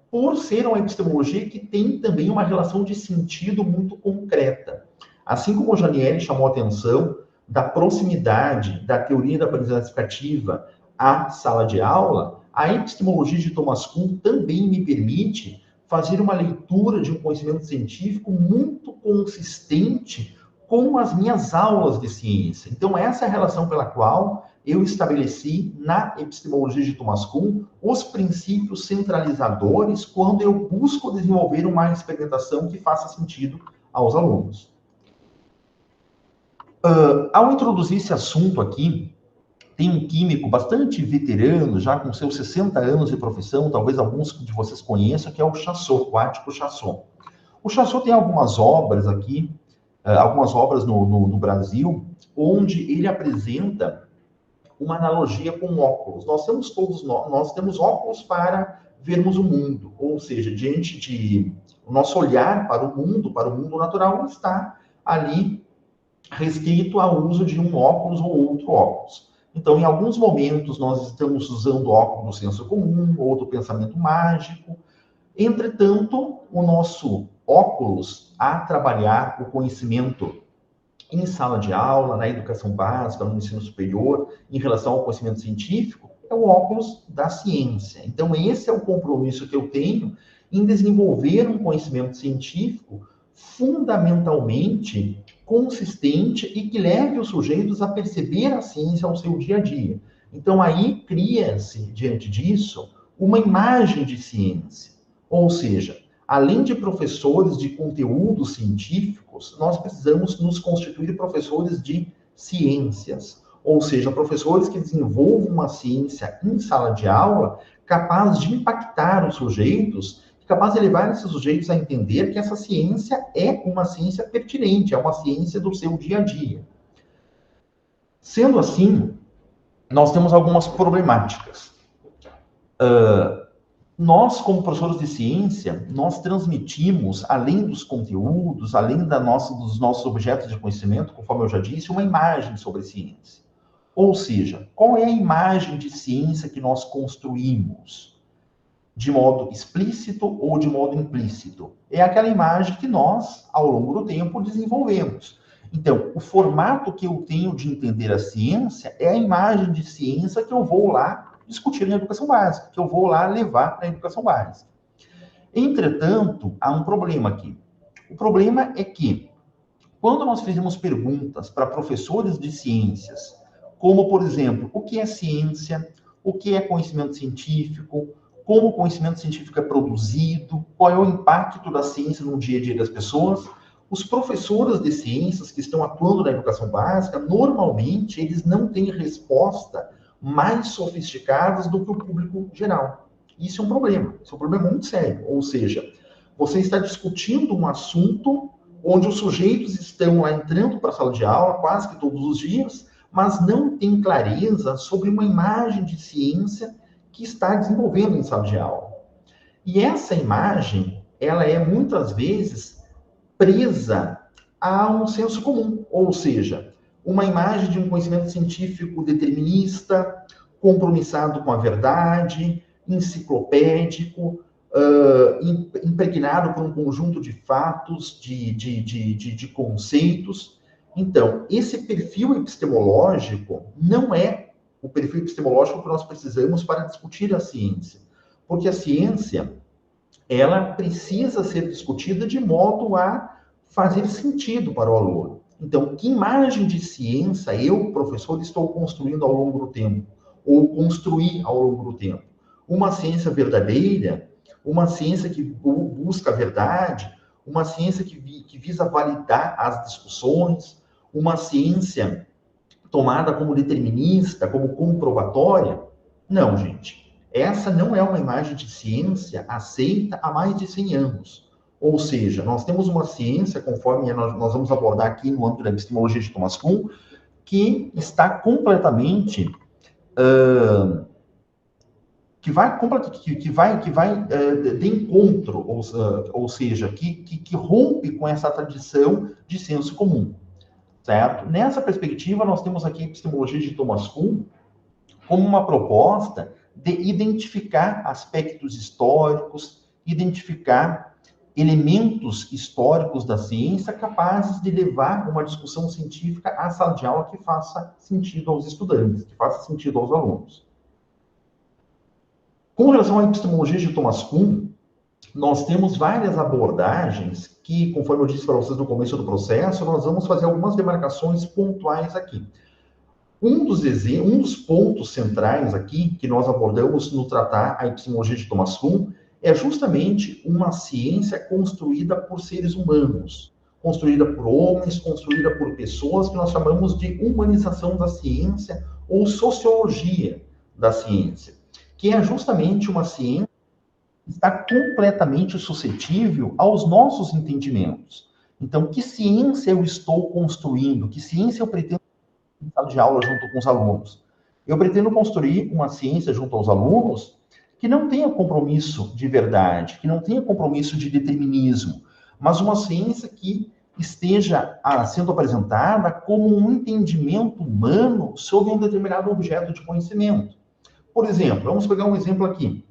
por ser uma epistemologia que tem também uma relação de sentido muito concreta. Assim como o Janieri chamou a atenção da proximidade da teoria da aprendizagem educativa à sala de aula, a epistemologia de Thomas Kuhn também me permite fazer uma leitura de um conhecimento científico muito consistente com as minhas aulas de ciência. Então, essa é a relação pela qual eu estabeleci na epistemologia de Thomas Kuhn os princípios centralizadores quando eu busco desenvolver uma experimentação que faça sentido aos alunos. Ao introduzir esse assunto aqui, tem um químico bastante veterano, já com seus 60 anos de profissão, talvez alguns de vocês conheçam, que é o Chassot, o Atticus Chassot. O Chassot tem algumas obras aqui, algumas obras no Brasil, onde ele apresenta uma analogia com óculos. Nós temos óculos para vermos o mundo, ou seja, diante de o nosso olhar para o mundo natural está ali restrito ao uso de um óculos ou outro óculos. Então, em alguns momentos, nós estamos usando óculos do senso comum ou do pensamento mágico. Entretanto, o nosso óculos a trabalhar o conhecimento em sala de aula, na educação básica, no ensino superior, em relação ao conhecimento científico, é o óculos da ciência. Então, esse é o compromisso que eu tenho em desenvolver um conhecimento científico fundamentalmente consistente e que leve os sujeitos a perceber a ciência ao seu dia a dia. Então, aí cria-se, diante disso, uma imagem de ciência. Ou seja, além de professores de conteúdos científicos, nós precisamos nos constituir professores de ciências. Ou seja, professores que desenvolvam uma ciência em sala de aula capaz de impactar os sujeitos, capaz de levar esses sujeitos a entender que essa ciência é uma ciência pertinente, é uma ciência do seu dia a dia. Sendo assim, nós temos algumas problemáticas. Nós, como professores de ciência, nós transmitimos, além dos conteúdos, além dos nossos objetos de conhecimento, conforme eu já disse, uma imagem sobre ciência. Ou seja, qual é a imagem de ciência que nós construímos? De modo explícito ou de modo implícito. É aquela imagem que nós, ao longo do tempo, desenvolvemos. Então, o formato que eu tenho de entender a ciência é a imagem de ciência que eu vou lá discutir na educação básica, que eu vou lá levar na educação básica. Entretanto, há um problema aqui. O problema é que, quando nós fizemos perguntas para professores de ciências, como, por exemplo, o que é ciência, o que é conhecimento científico, como o conhecimento científico é produzido, qual é o impacto da ciência no dia a dia das pessoas, os professores de ciências que estão atuando na educação básica, normalmente, eles não têm resposta mais sofisticadas do que o público geral. Isso é um problema muito sério. Ou seja, você está discutindo um assunto onde os sujeitos estão lá entrando para a sala de aula quase que todos os dias, mas não tem clareza sobre uma imagem de ciência que está desenvolvendo em sala de aula. E essa imagem, ela é muitas vezes presa a um senso comum, ou seja, uma imagem de um conhecimento científico determinista, compromissado com a verdade, enciclopédico, impregnado por um conjunto de fatos, de conceitos. Então, esse perfil epistemológico não é o perfil epistemológico que nós precisamos para discutir a ciência. Porque a ciência, ela precisa ser discutida de modo a fazer sentido para o aluno. Então, que imagem de ciência eu, professor, estou construindo ao longo do tempo? Ou construir ao longo do tempo? Uma ciência verdadeira, uma ciência que busca a verdade, uma ciência que visa validar as discussões, uma ciência tomada como determinista, como comprobatória? Não, gente. Essa não é uma imagem de ciência aceita há mais de 100 anos. Ou seja, nós temos uma ciência, conforme nós vamos abordar aqui no âmbito da epistemologia de Thomas Kuhn, que está completamente... que vai de encontro, ou seja, que rompe com essa tradição de senso comum. Certo? Nessa perspectiva, nós temos aqui a epistemologia de Thomas Kuhn como uma proposta de identificar aspectos históricos, identificar elementos históricos da ciência capazes de levar uma discussão científica à sala de aula que faça sentido aos estudantes, que faça sentido aos alunos. Com relação à epistemologia de Thomas Kuhn, nós temos várias abordagens que, conforme eu disse para vocês no começo do processo, nós vamos fazer algumas demarcações pontuais aqui. Um dos pontos centrais aqui que nós abordamos no tratar a epistemologia de Thomas Kuhn é justamente uma ciência construída por seres humanos, construída por homens, construída por pessoas que nós chamamos de humanização da ciência ou sociologia da ciência, que é justamente uma ciência que está completamente suscetível aos nossos entendimentos. Então, que ciência eu estou construindo? Que ciência eu pretendo em sala de aula junto com os alunos? Eu pretendo construir uma ciência junto aos alunos que não tenha compromisso de verdade, que não tenha compromisso de determinismo, mas uma ciência que esteja sendo apresentada como um entendimento humano sobre um determinado objeto de conhecimento. Por exemplo, vamos pegar um exemplo aqui.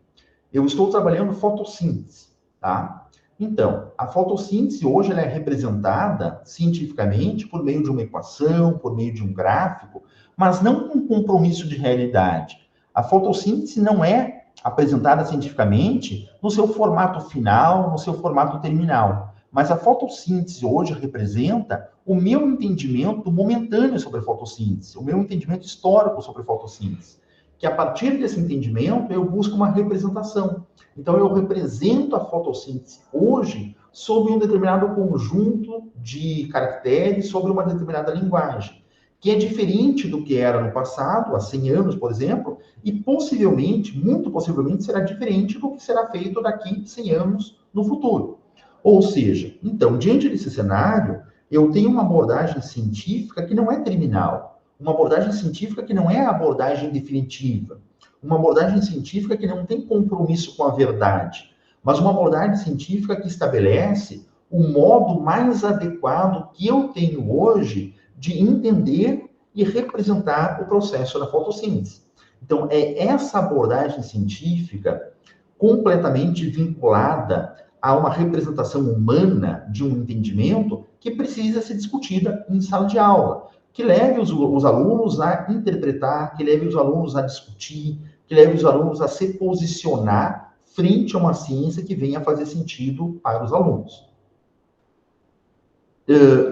Eu estou trabalhando fotossíntese, tá? Então, a fotossíntese hoje ela é representada cientificamente por meio de uma equação, por meio de um gráfico, mas não com compromisso de realidade. A fotossíntese não é apresentada cientificamente no seu formato final, no seu formato terminal. Mas a fotossíntese hoje representa o meu entendimento momentâneo sobre a fotossíntese, o meu entendimento histórico sobre a fotossíntese. Que a partir desse entendimento eu busco uma representação. Então eu represento a fotossíntese hoje sob um determinado conjunto de caracteres, sobre uma determinada linguagem, que é diferente do que era no passado, há 100 anos, por exemplo, e possivelmente, muito possivelmente, será diferente do que será feito daqui 100 anos no futuro. Ou seja, então, diante desse cenário, eu tenho uma abordagem científica que não é terminal, uma abordagem científica que não é a abordagem definitiva, uma abordagem científica que não tem compromisso com a verdade, mas uma abordagem científica que estabelece o modo mais adequado que eu tenho hoje de entender e representar o processo da fotossíntese. Então, é essa abordagem científica completamente vinculada a uma representação humana de um entendimento que precisa ser discutida em sala de aula, que leve os alunos a interpretar, que leve os alunos a discutir, que leve os alunos a se posicionar frente a uma ciência que venha fazer sentido para os alunos.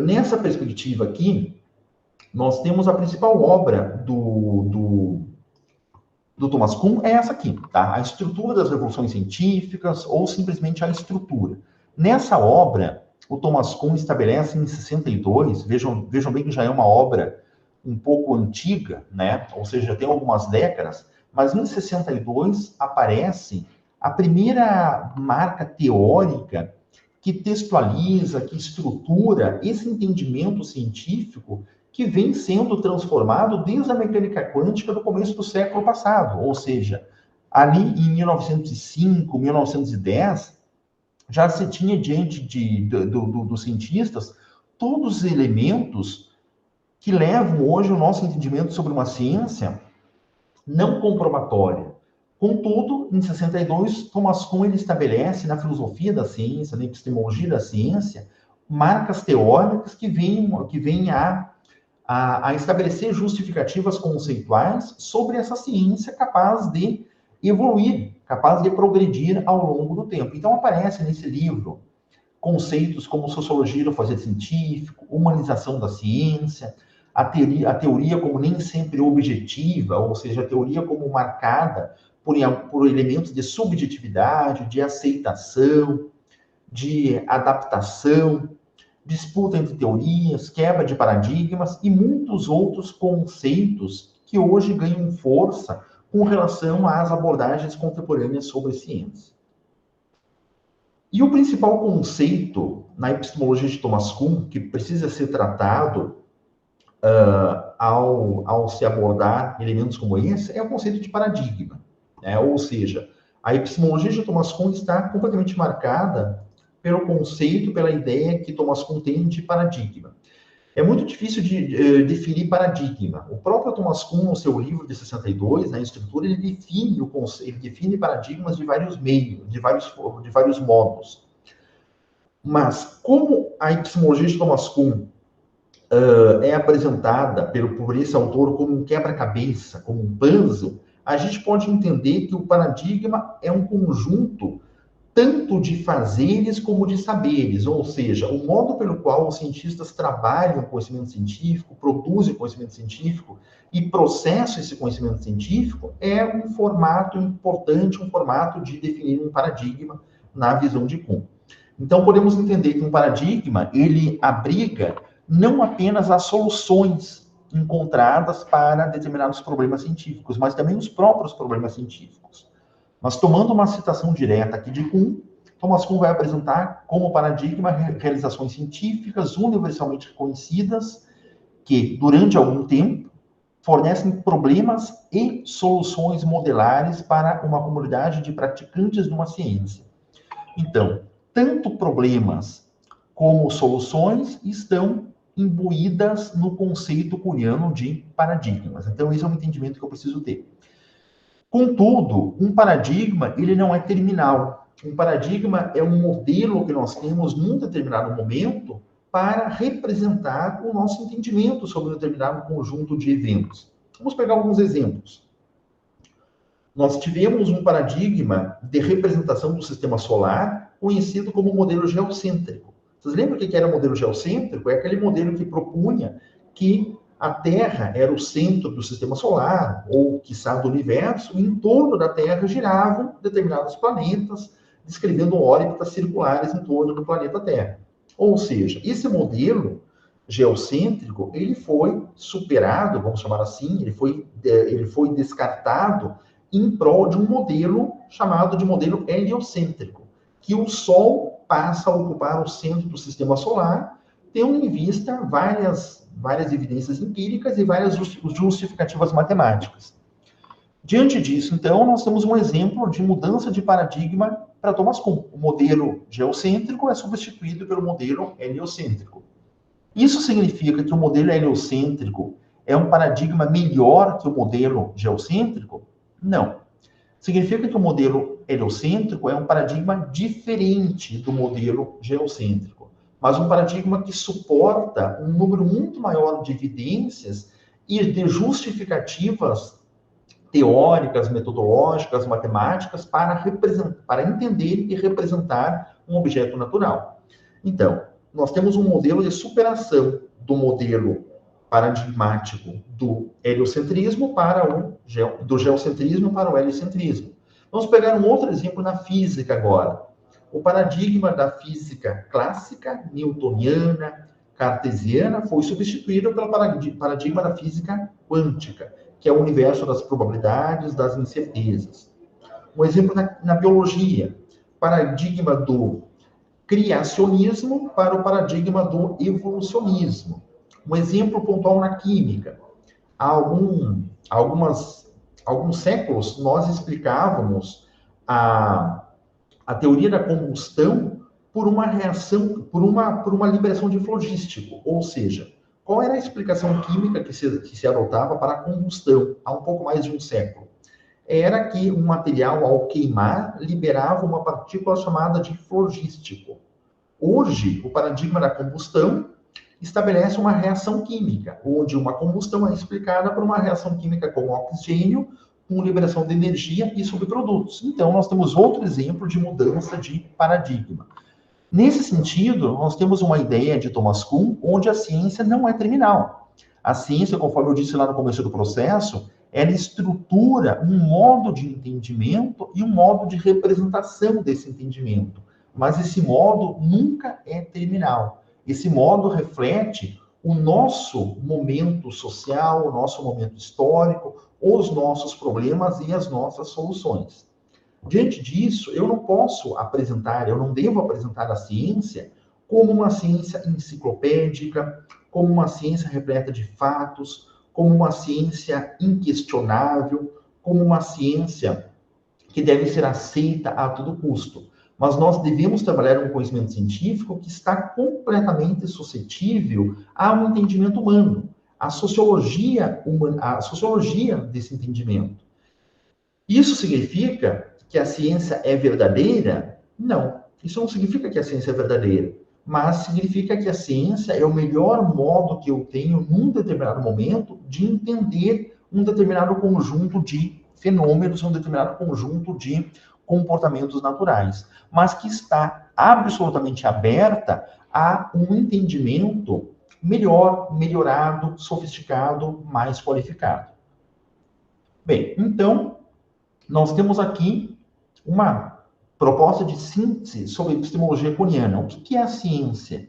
Nessa perspectiva aqui, nós temos a principal obra do Thomas Kuhn, é essa aqui, tá? A Estrutura das Revoluções Científicas, ou simplesmente A Estrutura. Nessa obra, o Thomas Kuhn estabelece em 62, vejam bem que já é uma obra um pouco antiga, né? Ou seja, já tem algumas décadas, mas em 62 aparece a primeira marca teórica que textualiza, que estrutura esse entendimento científico que vem sendo transformado desde a mecânica quântica do começo do século passado. Ou seja, ali em 1905, 1910, já se tinha diante dos cientistas todos os elementos que levam hoje o nosso entendimento sobre uma ciência não comprobatória. Contudo, em 62, Thomas Kuhn ele estabelece na filosofia da ciência, na epistemologia da ciência, marcas teóricas que vêm a estabelecer justificativas conceituais sobre essa ciência capaz de evoluir, capaz de progredir ao longo do tempo. Então, aparece nesse livro conceitos como sociologia do fazer científico, humanização da ciência, a teoria como nem sempre objetiva, ou seja, a teoria como marcada por elementos de subjetividade, de aceitação, de adaptação, disputa entre teorias, quebra de paradigmas e muitos outros conceitos que hoje ganham força com relação às abordagens contemporâneas sobre ciência. E o principal conceito na epistemologia de Thomas Kuhn, que precisa ser tratado ao se abordar elementos como esse, é o conceito de paradigma. Né? Ou seja, a epistemologia de Thomas Kuhn está completamente marcada pelo conceito, pela ideia que Thomas Kuhn tem de paradigma. É muito difícil de definir paradigma. O próprio Thomas Kuhn, no seu livro de 62, na Estrutura, ele define paradigmas de vários meios, de vários modos. Mas, como a epistemologia de Thomas Kuhn é apresentada por esse autor como um quebra-cabeça, como um puzzle, a gente pode entender que o paradigma é um conjunto tanto de fazeres como de saberes, ou seja, o modo pelo qual os cientistas trabalham o conhecimento científico, produzem o conhecimento científico e processam esse conhecimento científico é um formato importante, um formato de definir um paradigma na visão de Kuhn. Então, podemos entender que um paradigma, ele abriga não apenas as soluções encontradas para determinados problemas científicos, mas também os próprios problemas científicos. Mas tomando uma citação direta aqui de Kuhn, Thomas Kuhn vai apresentar como paradigma realizações científicas universalmente reconhecidas que, durante algum tempo, fornecem problemas e soluções modelares para uma comunidade de praticantes de uma ciência. Então, tanto problemas como soluções estão imbuídas no conceito curiano de paradigmas. Então, esse é um entendimento que eu preciso ter. Contudo, um paradigma, ele não é terminal. Um paradigma é um modelo que nós temos num determinado momento para representar o nosso entendimento sobre um determinado conjunto de eventos. Vamos pegar alguns exemplos. Nós tivemos um paradigma de representação do sistema solar conhecido como modelo geocêntrico. Vocês lembram o que era o modelo geocêntrico? É aquele modelo que propunha que a Terra era o centro do sistema solar, ou, quiçá, do universo, e em torno da Terra giravam determinados planetas, descrevendo órbitas circulares em torno do planeta Terra. Ou seja, esse modelo geocêntrico, ele foi superado, vamos chamar assim, ele foi descartado em prol de um modelo chamado de modelo heliocêntrico, que o Sol passa a ocupar o centro do sistema solar, tendo em vista várias evidências empíricas e várias justificativas matemáticas. Diante disso, então, nós temos um exemplo de mudança de paradigma para Thomas Kuhn. O modelo geocêntrico é substituído pelo modelo heliocêntrico. Isso significa que o modelo heliocêntrico é um paradigma melhor que o modelo geocêntrico? Não. Significa que o modelo heliocêntrico é um paradigma diferente do modelo geocêntrico, mas um paradigma que suporta um número muito maior de evidências e de justificativas teóricas, metodológicas, matemáticas para entender e representar um objeto natural. Então, nós temos um modelo de superação do modelo paradigmático do heliocentrismo do geocentrismo para o heliocentrismo. Vamos pegar um outro exemplo na física agora. O paradigma da física clássica, newtoniana, cartesiana, foi substituído pelo paradigma da física quântica, que é o universo das probabilidades, das incertezas. Um exemplo na biologia, paradigma do criacionismo para o paradigma do evolucionismo. Um exemplo pontual na química. Há alguns séculos, nós explicávamos a teoria da combustão por uma reação, por uma liberação de flogístico, ou seja, qual era a explicação química que se adotava para a combustão há um pouco mais de um século? Era que um material, ao queimar, liberava uma partícula chamada de flogístico. Hoje, o paradigma da combustão estabelece uma reação química, onde uma combustão é explicada por uma reação química com oxigênio, com liberação de energia e subprodutos. Então, nós temos outro exemplo de mudança de paradigma. Nesse sentido, nós temos uma ideia de Thomas Kuhn, onde a ciência não é terminal. A ciência, conforme eu disse lá no começo do processo, ela estrutura um modo de entendimento e um modo de representação desse entendimento. Mas esse modo nunca é terminal. Esse modo reflete o nosso momento social, o nosso momento histórico, os nossos problemas e as nossas soluções. Diante disso, eu não devo apresentar a ciência como uma ciência enciclopédica, como uma ciência repleta de fatos, como uma ciência inquestionável, como uma ciência que deve ser aceita a todo custo. Mas nós devemos trabalhar um conhecimento científico que está completamente suscetível a um entendimento humano, a sociologia desse entendimento. Isso significa que a ciência é verdadeira? Não. Isso não significa que a ciência é verdadeira, mas significa que a ciência é o melhor modo que eu tenho, num determinado momento, de entender um determinado conjunto de fenômenos, um determinado conjunto de comportamentos naturais, mas que está absolutamente aberta a um entendimento melhor, melhorado, sofisticado, mais qualificado. Bem, então, nós temos aqui uma proposta de síntese sobre a epistemologia kuhniana. O que é a ciência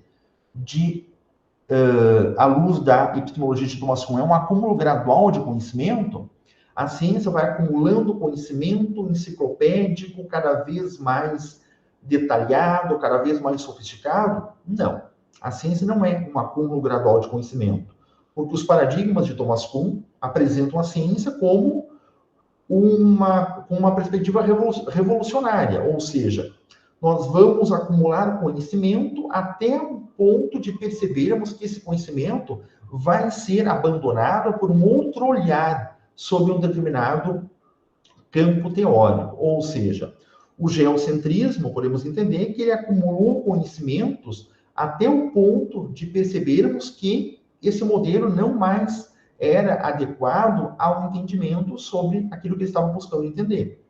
à luz da epistemologia de Thomas Kuhn? É um acúmulo gradual de conhecimento? A ciência vai acumulando conhecimento enciclopédico cada vez mais detalhado, cada vez mais sofisticado? Não. A ciência não é um acúmulo gradual de conhecimento, porque os paradigmas de Thomas Kuhn apresentam a ciência como uma perspectiva revolucionária, ou seja, nós vamos acumular conhecimento até o ponto de percebermos que esse conhecimento vai ser abandonado por um outro olhar sobre um determinado campo teórico, ou seja, o geocentrismo, podemos entender que ele acumulou conhecimentos até o ponto de percebermos que esse modelo não mais era adequado ao entendimento sobre aquilo que eles estavam buscando entender.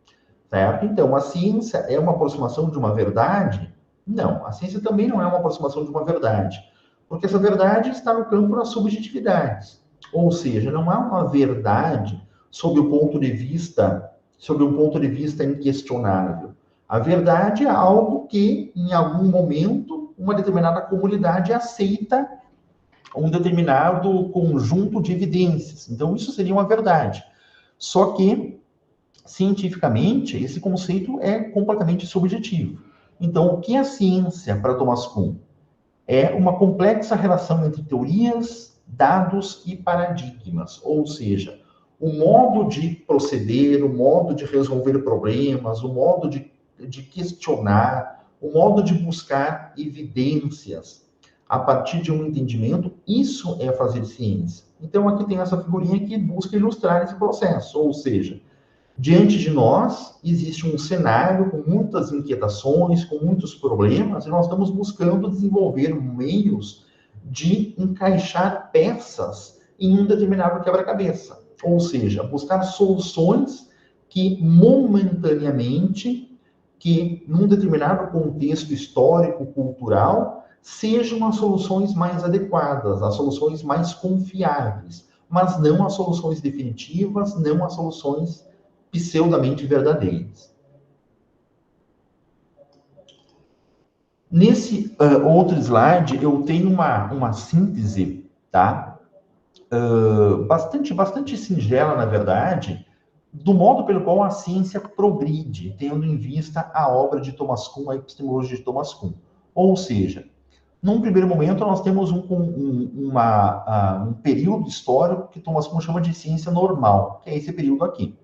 Certo? Então, a ciência é uma aproximação de uma verdade? Não, a ciência também não é uma aproximação de uma verdade, porque essa verdade está no campo das subjetividades. Ou seja, não há uma verdade sob um ponto de vista inquestionável. A verdade é algo que, em algum momento, uma determinada comunidade aceita um determinado conjunto de evidências. Então, isso seria uma verdade. Só que, cientificamente, esse conceito é completamente subjetivo. Então, o que é a ciência para Thomas Kuhn? É uma complexa relação entre teorias, dados e paradigmas. Ou seja, o modo de proceder, o modo de resolver problemas, o modo de questionar, o modo de buscar evidências a partir de um entendimento, isso é fazer ciência. Então, aqui tem essa figurinha que busca ilustrar esse processo, ou seja, diante de nós existe um cenário com muitas inquietações, com muitos problemas, e nós estamos buscando desenvolver meios de encaixar peças em um determinado quebra-cabeça, ou seja, buscar soluções que momentaneamente, que num determinado contexto histórico, cultural, sejam as soluções mais adequadas, as soluções mais confiáveis, mas não as soluções definitivas, não as soluções pseudamente verdadeiras. Nesse outro slide, eu tenho uma síntese, tá? Bastante singela, na verdade, do modo pelo qual a ciência progride, tendo em vista a obra de Thomas Kuhn, a epistemologia de Thomas Kuhn. Ou seja, num primeiro momento, nós temos um período histórico que Thomas Kuhn chama de ciência normal, que é esse período aqui.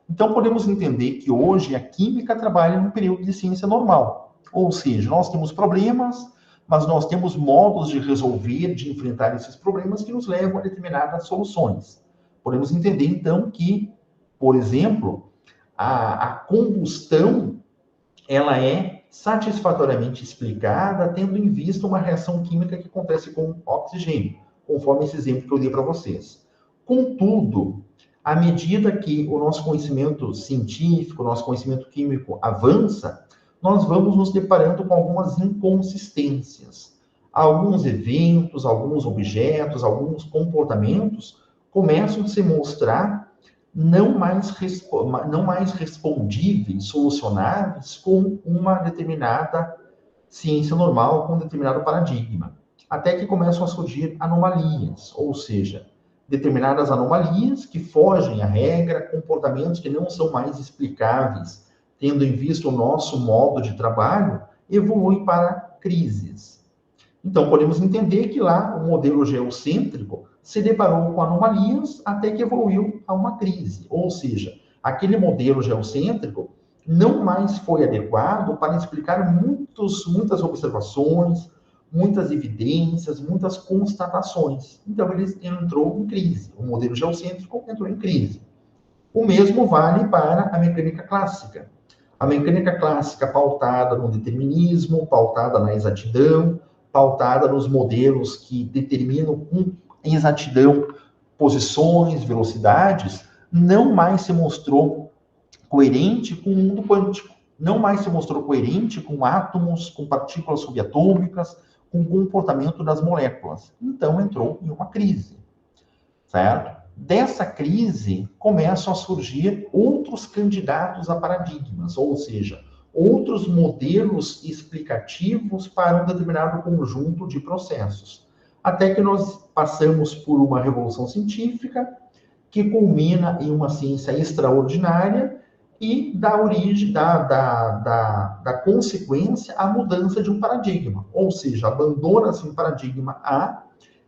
Então, podemos entender que hoje a química trabalha num período de ciência normal. Ou seja, nós temos problemas, mas nós temos modos de resolver, de enfrentar esses problemas que nos levam a determinadas soluções. Podemos entender, então, que, por exemplo, a combustão, ela é satisfatoriamente explicada tendo em vista uma reação química que acontece com oxigênio, conforme esse exemplo que eu dei para vocês. Contudo, à medida que o nosso conhecimento científico, o nosso conhecimento químico avança, nós vamos nos deparando com algumas inconsistências. Alguns eventos, alguns objetos, alguns comportamentos começam a se mostrar não mais respondíveis, solucionáveis com uma determinada ciência normal, com um determinado paradigma. Até que começam a surgir anomalias, ou seja, determinadas anomalias que fogem à regra, comportamentos que não são mais explicáveis, tendo em vista o nosso modo de trabalho, evoluem para crises. Então, podemos entender que lá o modelo geocêntrico se deparou com anomalias até que evoluiu a uma crise. Ou seja, aquele modelo geocêntrico não mais foi adequado para explicar muitas observações, muitas evidências, muitas constatações. Então, ele entrou em crise. O modelo geocêntrico entrou em crise. O mesmo vale para a mecânica clássica. A mecânica clássica pautada no determinismo, pautada na exatidão, pautada nos modelos que determinam com exatidão posições, velocidades, não mais se mostrou coerente com o mundo quântico. Não mais se mostrou coerente com átomos, com partículas subatômicas, com o comportamento das moléculas. Então, entrou em uma crise, certo? Dessa crise, começam a surgir outros candidatos a paradigmas, ou seja, outros modelos explicativos para um determinado conjunto de processos. Até que nós passamos por uma revolução científica que culmina em uma ciência extraordinária e dá origem, da consequência à mudança de um paradigma. Ou seja, abandona-se um paradigma A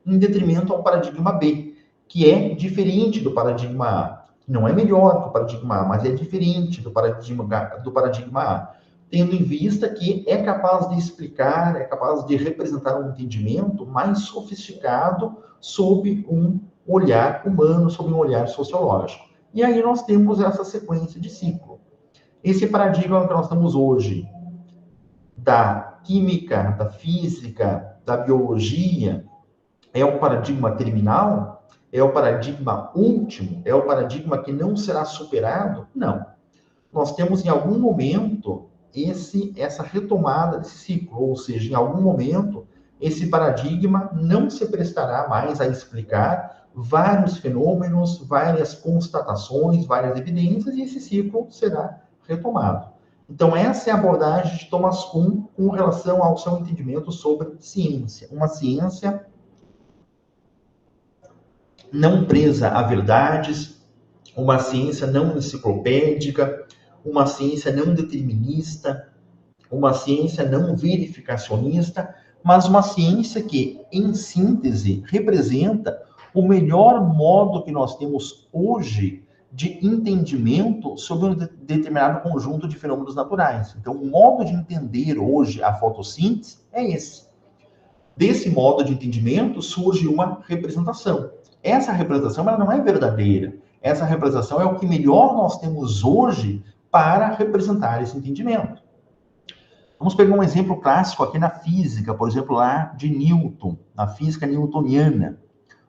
em detrimento ao paradigma B, que é diferente do paradigma A. Não é melhor que o paradigma A, mas é diferente do paradigma A, tendo em vista que é capaz de explicar, é capaz de representar um entendimento mais sofisticado sob um olhar humano, sob um olhar sociológico. E aí nós temos essa sequência de ciclo. Esse paradigma que nós estamos hoje, da química, da física, da biologia, é o paradigma terminal? É o paradigma último? É o paradigma que não será superado? Não. Nós temos em algum momento essa retomada desse ciclo, ou seja, em algum momento esse paradigma não se prestará mais a explicar vários fenômenos, várias constatações, várias evidências, e esse ciclo será retomado. Então, essa é a abordagem de Thomas Kuhn com relação ao seu entendimento sobre ciência. Uma ciência não presa a verdades, uma ciência não enciclopédica, uma ciência não determinista, uma ciência não verificacionista, mas uma ciência que, em síntese, representa o melhor modo que nós temos hoje de entendimento sobre um determinado conjunto de fenômenos naturais. Então, o modo de entender hoje a fotossíntese é esse. Desse modo de entendimento surge uma representação. Essa representação ela não é verdadeira. Essa representação é o que melhor nós temos hoje para representar esse entendimento. Vamos pegar um exemplo clássico aqui na física, por exemplo, lá de Newton, na física newtoniana.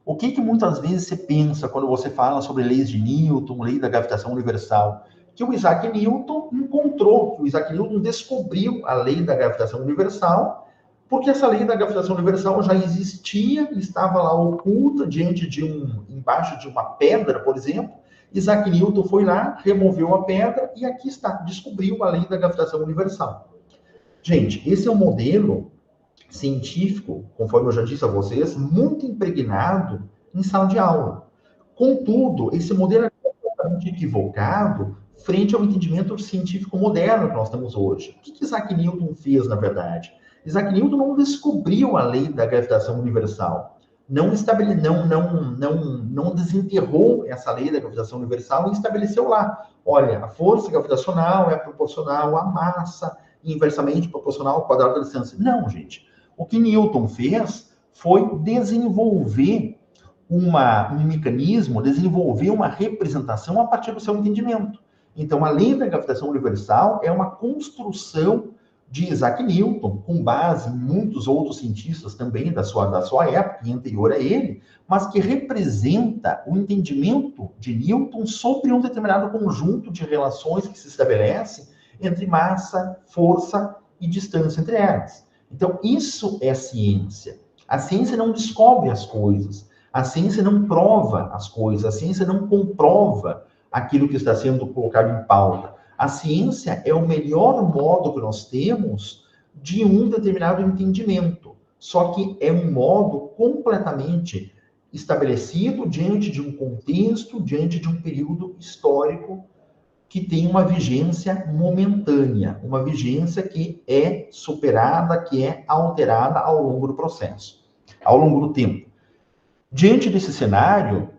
O que muitas vezes você pensa quando você fala sobre leis de Newton, lei da gravitação universal? Que o Isaac Newton encontrou, que o Isaac Newton descobriu a lei da gravitação universal, porque essa lei da gravitação universal já existia, estava lá oculta embaixo de uma pedra, por exemplo. Isaac Newton foi lá, removeu a pedra e aqui está, descobriu a lei da gravitação universal. Gente, esse é um modelo científico, conforme eu já disse a vocês, muito impregnado em sala de aula. Contudo, esse modelo é completamente equivocado frente ao entendimento científico moderno que nós temos hoje. O que Isaac Newton fez, na verdade? Isaac Newton não descobriu a lei da gravitação universal, não desenterrou essa lei da gravitação universal e estabeleceu lá, olha, a força gravitacional é proporcional à massa, inversamente proporcional ao quadrado da distância. Não, gente. O que Newton fez foi desenvolver um mecanismo, desenvolver uma representação a partir do seu entendimento. Então, a lei da gravitação universal é uma construção de Isaac Newton, com base em muitos outros cientistas também da sua época e anterior a ele, mas que representa o entendimento de Newton sobre um determinado conjunto de relações que se estabelecem entre massa, força e distância entre elas. Então, isso é ciência. A ciência não descobre as coisas, a ciência não prova as coisas, a ciência não comprova aquilo que está sendo colocado em pauta. A ciência é o melhor modo que nós temos de um determinado entendimento, só que é um modo completamente estabelecido diante de um contexto, diante de um período histórico que tem uma vigência momentânea, uma vigência que é superada, que é alterada ao longo do processo, ao longo do tempo. Diante desse cenário,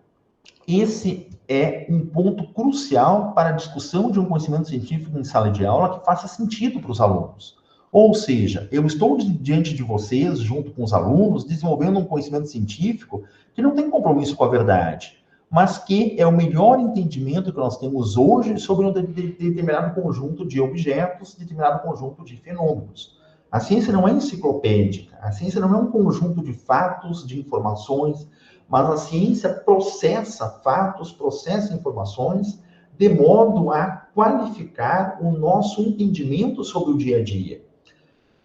esse é um ponto crucial para a discussão de um conhecimento científico em sala de aula que faça sentido para os alunos. Ou seja, eu estou diante de vocês, junto com os alunos, desenvolvendo um conhecimento científico que não tem compromisso com a verdade, mas que é o melhor entendimento que nós temos hoje sobre um determinado conjunto de objetos, determinado conjunto de fenômenos. A ciência não é enciclopédica, a ciência não é um conjunto de fatos, de informações, mas a ciência processa fatos, processa informações, de modo a qualificar o nosso entendimento sobre o dia a dia.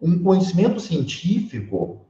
Um conhecimento científico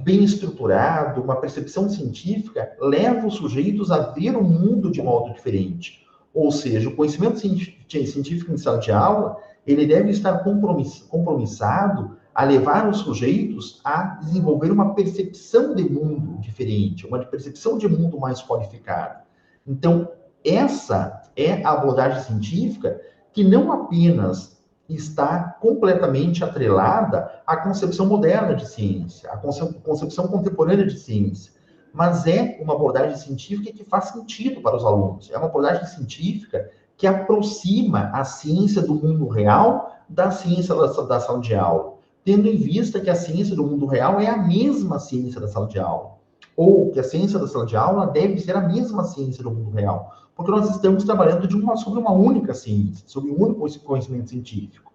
bem estruturado, uma percepção científica, leva os sujeitos a ver o mundo de modo diferente. Ou seja, o conhecimento científico em sala de aula, ele deve estar compromissado a levar os sujeitos a desenvolver uma percepção de mundo diferente, uma percepção de mundo mais qualificada. Então, essa é a abordagem científica que não apenas está completamente atrelada à concepção moderna de ciência, à concepção contemporânea de ciência, mas é uma abordagem científica que faz sentido para os alunos. É uma abordagem científica que aproxima a ciência do mundo real da ciência da sala de aula, tendo em vista que a ciência do mundo real é a mesma ciência da sala de aula, ou que a ciência da sala de aula deve ser a mesma ciência do mundo real, porque nós estamos trabalhando sobre uma única ciência, sobre um único conhecimento científico.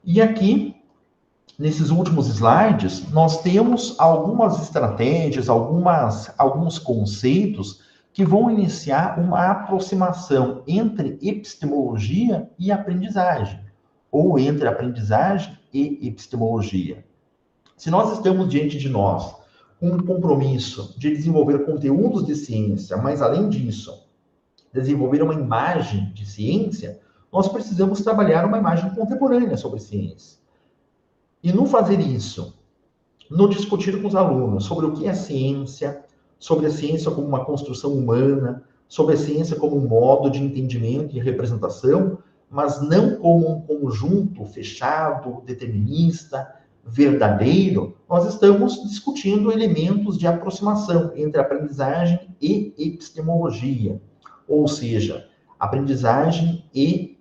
E aqui, nesses últimos slides, nós temos algumas estratégias, alguns conceitos que vão iniciar uma aproximação entre epistemologia e aprendizagem, ou entre aprendizagem e epistemologia. Se nós estamos diante de nós com um compromisso de desenvolver conteúdos de ciência, mas além disso, desenvolver uma imagem de ciência, nós precisamos trabalhar uma imagem contemporânea sobre ciência. E no fazer isso, no discutir com os alunos sobre o que é ciência, sobre a ciência como uma construção humana, sobre a ciência como um modo de entendimento e representação, mas não como um conjunto fechado, determinista, verdadeiro, nós estamos discutindo elementos de aproximação entre aprendizagem e epistemologia, ou seja, aprendizagem e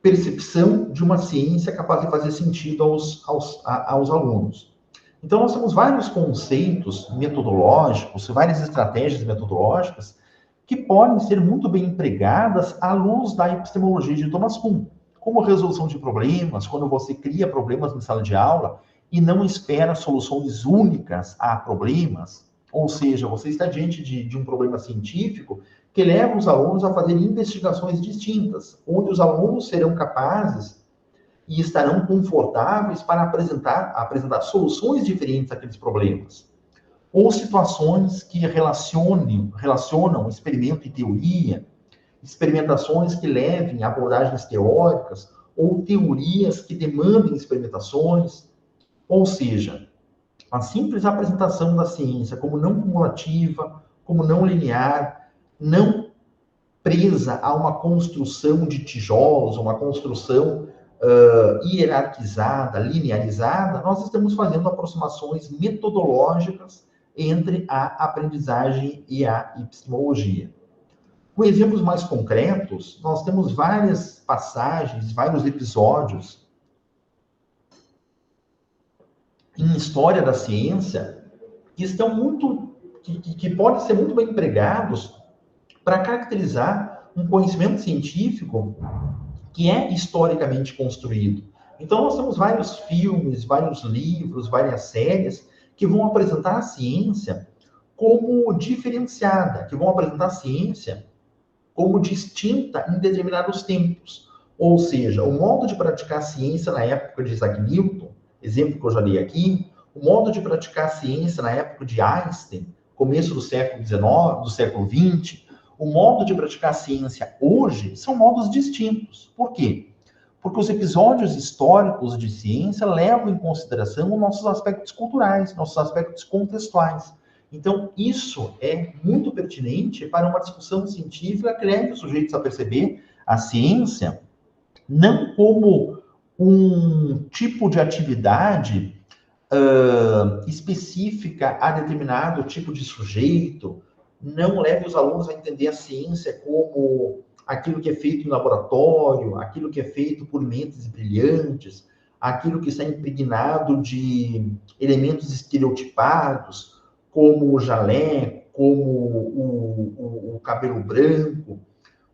percepção de uma ciência capaz de fazer sentido aos alunos. Então, nós temos vários conceitos metodológicos, várias estratégias metodológicas que podem ser muito bem empregadas à luz da epistemologia de Thomas Kuhn, como resolução de problemas, quando você cria problemas em sala de aula e não espera soluções únicas a problemas, ou seja, você está diante de um problema científico que leva os alunos a fazer investigações distintas, onde os alunos serão capazes e estarão confortáveis para apresentar soluções diferentes àqueles problemas. Ou situações que relacionam experimento e teoria, experimentações que levem a abordagens teóricas, ou teorias que demandem experimentações. Ou seja, a simples apresentação da ciência como não cumulativa, como não linear, não presa a uma construção de tijolos, uma construção hierarquizada, linearizada, nós estamos fazendo aproximações metodológicas entre a aprendizagem e a epistemologia. Com exemplos mais concretos, nós temos várias passagens, vários episódios em história da ciência que podem ser muito bem empregados para caracterizar um conhecimento científico que é historicamente construído. Então, nós temos vários filmes, vários livros, várias séries que vão apresentar a ciência como diferenciada, que vão apresentar a ciência como distinta em determinados tempos. Ou seja, o modo de praticar a ciência na época de Isaac Newton, exemplo que eu já li aqui, o modo de praticar a ciência na época de Einstein, começo do século XIX, do século XX, o modo de praticar a ciência hoje são modos distintos. Por quê? Porque os episódios históricos de ciência levam em consideração os nossos aspectos culturais, nossos aspectos contextuais. Então, isso é muito pertinente para uma discussão científica que leve os sujeitos a perceber a ciência não como um tipo de atividade específica a determinado tipo de sujeito, não leve os alunos a entender a ciência como aquilo que é feito em laboratório, aquilo que é feito por mentes brilhantes, aquilo que está impregnado de elementos estereotipados, como o jaleco, como o cabelo branco,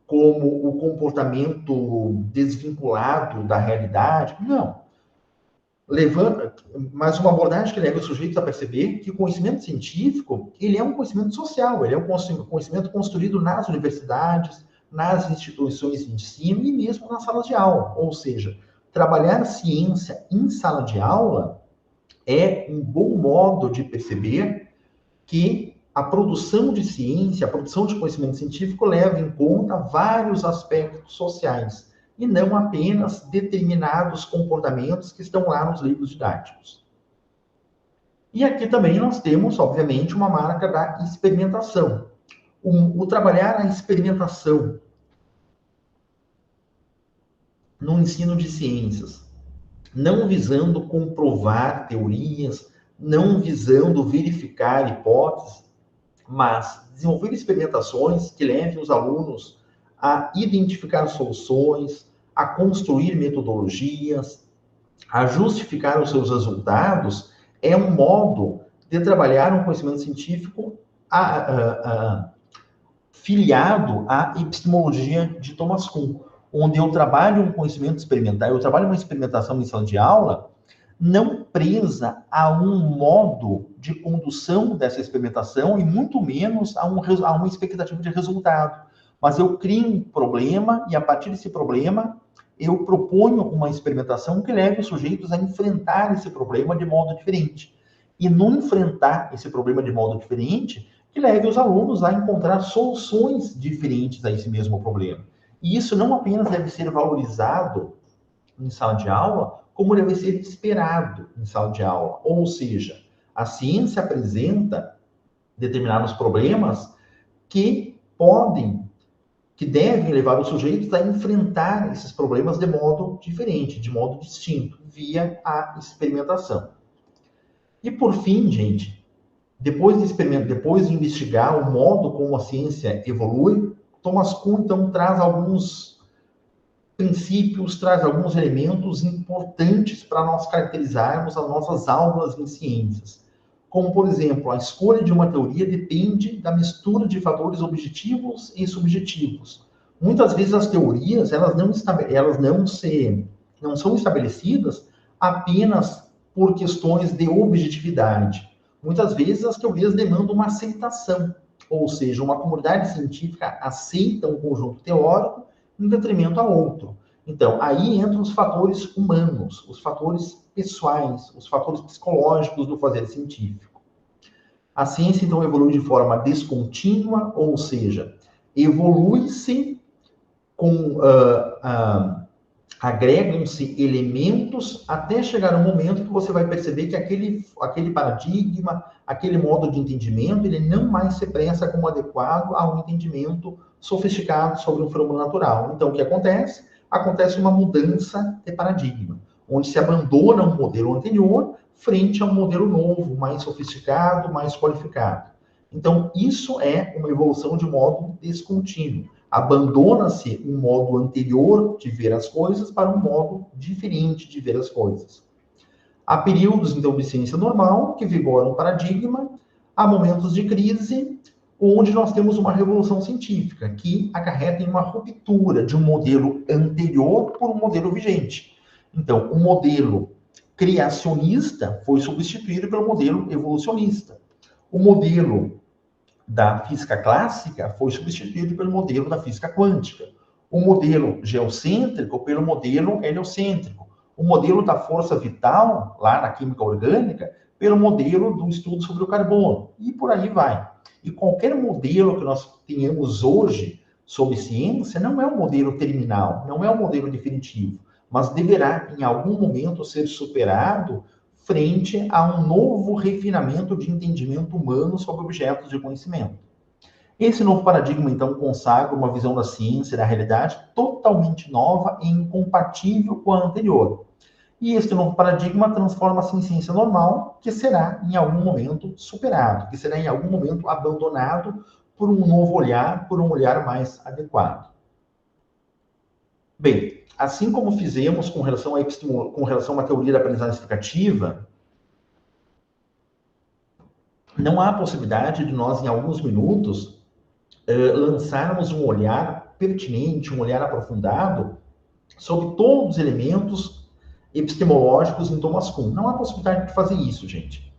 como o comportamento desvinculado da realidade. Não. Mas uma abordagem que leva os sujeitos a perceber que o conhecimento científico, ele é um conhecimento social, ele é um conhecimento construído nas universidades, nas instituições de ensino e mesmo nas salas de aula. Ou seja, trabalhar ciência em sala de aula é um bom modo de perceber que a produção de ciência, a produção de conhecimento científico leva em conta vários aspectos sociais e não apenas determinados comportamentos que estão lá nos livros didáticos. E aqui também nós temos, obviamente, uma marca da experimentação. O trabalhar a experimentação no ensino de ciências, não visando comprovar teorias, não visando verificar hipóteses, mas desenvolver experimentações que levem os alunos a identificar soluções, a construir metodologias, a justificar os seus resultados, é um modo de trabalhar um conhecimento científico filiado à epistemologia de Thomas Kuhn, onde eu trabalho um conhecimento experimental, eu trabalho uma experimentação em sala de aula, não presa a um modo de condução dessa experimentação e muito menos a uma expectativa de resultado. Mas eu crio um problema e, a partir desse problema, eu proponho uma experimentação que leve os sujeitos a enfrentar esse problema de modo diferente. E no enfrentar esse problema de modo diferente, que leve os alunos a encontrar soluções diferentes a esse mesmo problema. E isso não apenas deve ser valorizado em sala de aula, como deve ser esperado em sala de aula. Ou seja, a ciência apresenta determinados problemas que devem levar os sujeitos a enfrentar esses problemas de modo diferente, de modo distinto, via a experimentação. E por fim, gente, depois de investigar o modo como a ciência evolui, Thomas Kuhn, então, traz alguns princípios, traz alguns elementos importantes para nós caracterizarmos as nossas aulas em ciências. Como, por exemplo, a escolha de uma teoria depende da mistura de fatores objetivos e subjetivos. Muitas vezes as teorias, elas não são estabelecidas apenas por questões de objetividade. Muitas vezes as teorias demandam uma aceitação, ou seja, uma comunidade científica aceita um conjunto teórico em detrimento a outro. Então, aí entram os fatores humanos, os fatores pessoais, os fatores psicológicos do fazer científico. A ciência, então, evolui de forma descontínua, ou seja, evolui-se agregam-se elementos até chegar um momento que você vai perceber que aquele paradigma, aquele modo de entendimento, ele não mais se presta como adequado a um entendimento sofisticado sobre um fenômeno natural. Então, o que acontece? Acontece uma mudança de paradigma, onde se abandona um modelo anterior frente a um modelo novo, mais sofisticado, mais qualificado. Então, isso é uma evolução de modo descontínuo. Abandona-se um modo anterior de ver as coisas para um modo diferente de ver as coisas. Há períodos, então, de ciência normal, que vigoram um paradigma, há momentos de crise, onde nós temos uma revolução científica, que acarreta em uma ruptura de um modelo anterior por um modelo vigente. Então, o modelo criacionista foi substituído pelo modelo evolucionista. O modelo da física clássica foi substituído pelo modelo da física quântica. O modelo geocêntrico pelo modelo heliocêntrico. O modelo da força vital, lá na química orgânica, pelo modelo do estudo sobre o carbono. E por aí vai. E qualquer modelo que nós tenhamos hoje sobre ciência não é um modelo terminal, não é um modelo definitivo, mas deverá, em algum momento, ser superado frente a um novo refinamento de entendimento humano sobre objetos de conhecimento. Esse novo paradigma, então, consagra uma visão da ciência e da realidade totalmente nova e incompatível com a anterior. E este novo paradigma transforma-se em ciência normal, que será, em algum momento, superado, que será, em algum momento, abandonado por um novo olhar, por um olhar mais adequado. Bem, assim como fizemos com relação a uma teoria da aprendizagem explicativa, não há possibilidade de nós, em alguns minutos, lançarmos um olhar pertinente, um olhar aprofundado sobre todos os elementos epistemológicos em Thomas Kuhn. Não há possibilidade de fazer isso, gente.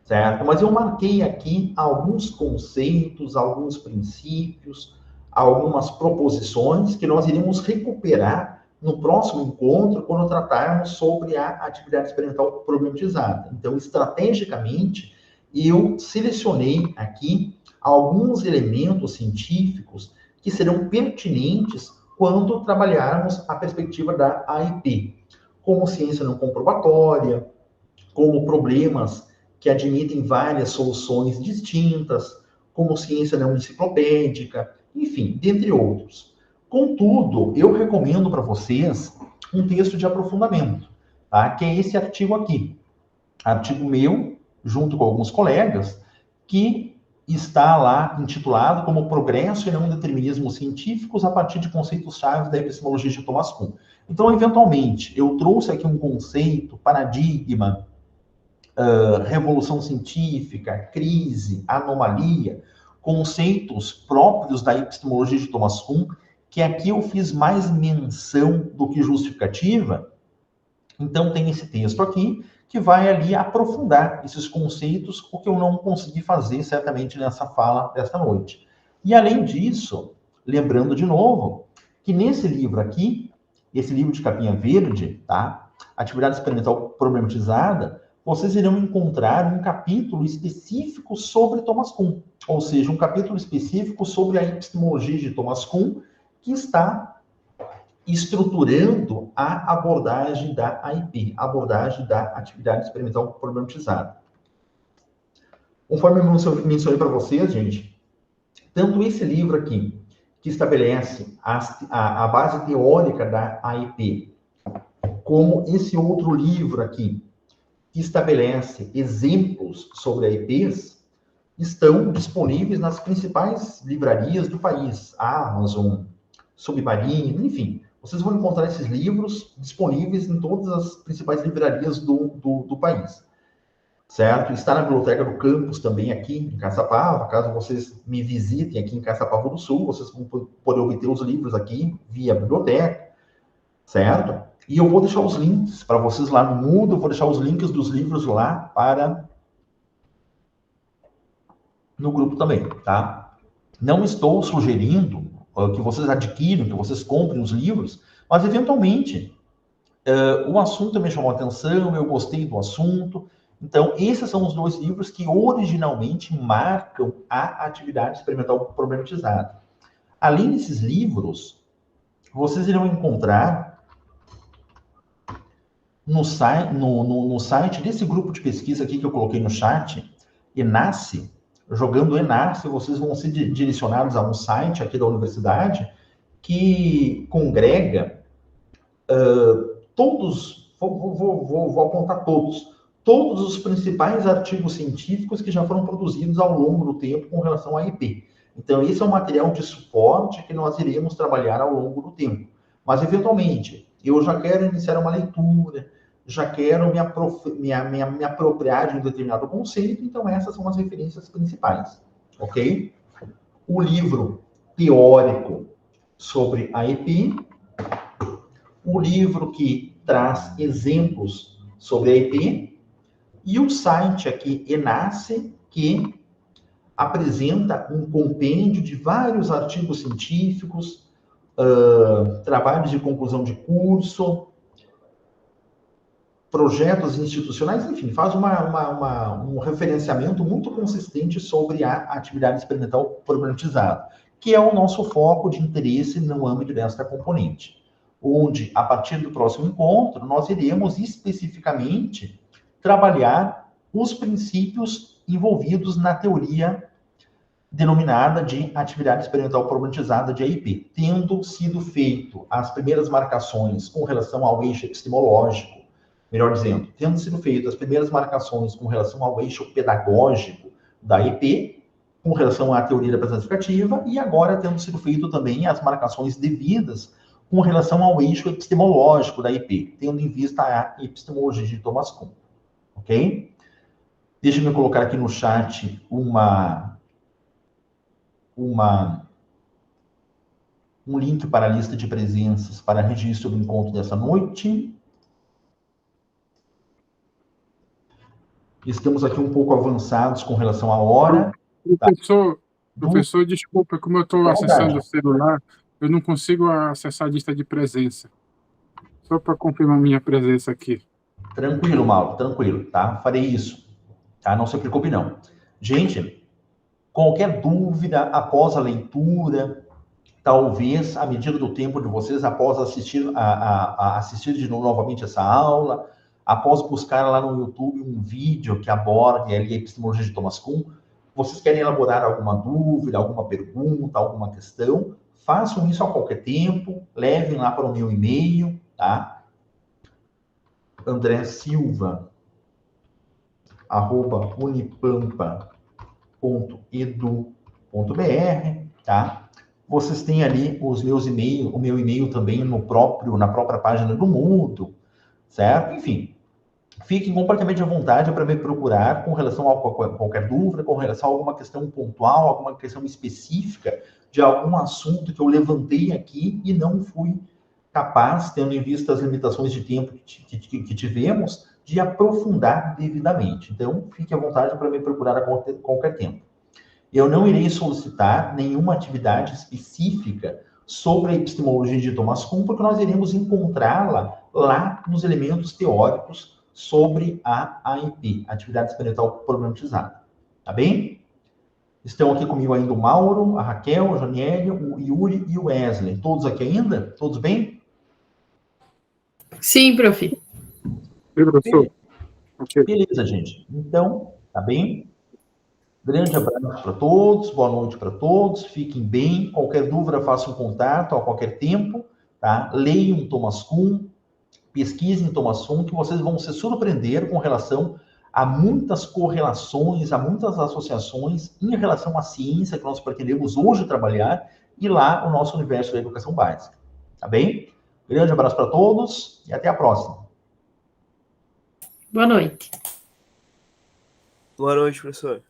Certo? Mas eu marquei aqui alguns conceitos, alguns princípios, algumas proposições que nós iremos recuperar no próximo encontro, quando tratarmos sobre a atividade experimental problematizada. Então, estrategicamente, eu selecionei aqui alguns elementos científicos que serão pertinentes quando trabalharmos a perspectiva da AIP, como ciência não comprobatória, como problemas que admitem várias soluções distintas, como ciência não enciclopédica, enfim, dentre outros. Contudo, eu recomendo para vocês um texto de aprofundamento, tá? Que é esse artigo aqui. artigo meu, junto com alguns colegas, que está lá intitulado como Progresso e Não Determinismo Científicos a partir de conceitos-chave da epistemologia de Thomas Kuhn. Então, eventualmente, eu trouxe aqui um conceito, paradigma, revolução científica, crise, anomalia, conceitos próprios da epistemologia de Thomas Kuhn, que aqui eu fiz mais menção do que justificativa. Então, tem esse texto aqui, que vai ali aprofundar esses conceitos, o que eu não consegui fazer, certamente, nessa fala desta noite. E, além disso, lembrando de novo, que nesse livro aqui, esse livro de capinha verde, tá? Atividade Experimental Problematizada, vocês irão encontrar um capítulo específico sobre Thomas Kuhn, ou seja, um capítulo específico sobre a epistemologia de Thomas Kuhn, que está estruturando a abordagem da AIP, a abordagem da atividade experimental problematizada. Conforme eu mencionei para vocês, gente, tanto esse livro aqui, que estabelece a base teórica da AIP, como esse outro livro aqui, que estabelece exemplos sobre AIPs, estão disponíveis nas principais livrarias do país, Amazon, Submarino, enfim. Vocês vão encontrar esses livros disponíveis em todas as principais livrarias do país, certo? Está na biblioteca do campus também aqui em Caçapava. Caso vocês me visitem aqui em Caçapava do Sul, vocês vão poder obter os livros aqui via biblioteca, certo? E eu vou deixar os links para vocês lá no Moodle, eu vou deixar os links dos livros lá no grupo também, tá? Não estou sugerindo que vocês adquiram, que vocês comprem os livros, mas, eventualmente, o assunto me chamou a atenção, eu gostei do assunto. Então, esses são os 2 livros que originalmente marcam a atividade experimental problematizada. Além desses livros, vocês irão encontrar no site desse grupo de pesquisa aqui que eu coloquei no chat, ENACE. Jogando ENACE, vocês vão ser direcionados a um site aqui da universidade que congrega todos, vou apontar todos os principais artigos científicos que já foram produzidos ao longo do tempo com relação à IP. Então, esse é um material de suporte que nós iremos trabalhar ao longo do tempo. Mas, eventualmente, eu já quero iniciar uma leitura, já quero me apropriar de um determinado conceito, então essas são as referências principais, ok? O livro teórico sobre a EP, o livro que traz exemplos sobre a EP, e o site aqui, ENACE, que apresenta um compêndio de vários artigos científicos, trabalhos de conclusão de curso, projetos institucionais, enfim, faz um referenciamento muito consistente sobre a atividade experimental problematizada, que é o nosso foco de interesse no âmbito desta componente, onde, a partir do próximo encontro, nós iremos especificamente trabalhar os princípios envolvidos na teoria denominada de atividade experimental problematizada de AIP, tendo sido feito as primeiras marcações com relação ao eixo epistemológico, melhor dizendo, tendo sido feitas as primeiras marcações com relação ao eixo pedagógico da EP, com relação à teoria da presença explicativa, e agora tendo sido feito também as marcações devidas com relação ao eixo epistemológico da EP, tendo em vista a epistemologia de Thomas Kuhn. Ok? Deixa-me colocar aqui no chat um link para a lista de presenças para registro do encontro dessa noite. Estamos aqui um pouco avançados com relação à hora. Professor, desculpa, como eu estou acessando o celular, eu não consigo acessar a lista de presença. Só para confirmar minha presença aqui. Tranquilo, Mauro, tranquilo, tá? Farei isso, tá? Não se preocupe, não. Gente, qualquer dúvida após a leitura, talvez, à medida do tempo de vocês, após assistir assistir de novo novamente essa aula, após buscar lá no YouTube um vídeo que aborde ali a epistemologia de Thomas Kuhn, vocês querem elaborar alguma dúvida, alguma pergunta, alguma questão, façam isso a qualquer tempo, levem lá para o meu e-mail, tá? André Silva. unipampa.edu.br, tá? Vocês têm ali os meus e-mails, o meu e-mail também na própria página do Moodle, certo? Enfim, fiquem completamente à vontade para me procurar com relação a qualquer dúvida, com relação a alguma questão pontual, alguma questão específica de algum assunto que eu levantei aqui e não fui capaz, tendo em vista as limitações de tempo que tivemos, de aprofundar devidamente. Então, fique à vontade para me procurar a qualquer tempo. Eu não irei solicitar nenhuma atividade específica sobre a epistemologia de Thomas Kuhn, porque nós iremos encontrá-la lá nos elementos teóricos sobre a AIP, Atividade Experimental Problematizada. Tá bem? Estão aqui comigo ainda o Mauro, a Raquel, a Janiele, o Yuri e o Wesley. Todos aqui ainda? Todos bem? Sim, prof. E, professor? Ok. Beleza, gente. Então, tá bem? Grande abraço para todos, boa noite para todos, fiquem bem. Qualquer dúvida, façam contato a qualquer tempo, tá? Leiam Thomas Kuhn, pesquisem Thomas Kuhn, que vocês vão se surpreender com relação a muitas correlações, a muitas associações em relação à ciência que nós pretendemos hoje trabalhar e lá o nosso universo da educação básica. Tá bem? Grande abraço para todos e até a próxima. Boa noite. Boa noite, professor.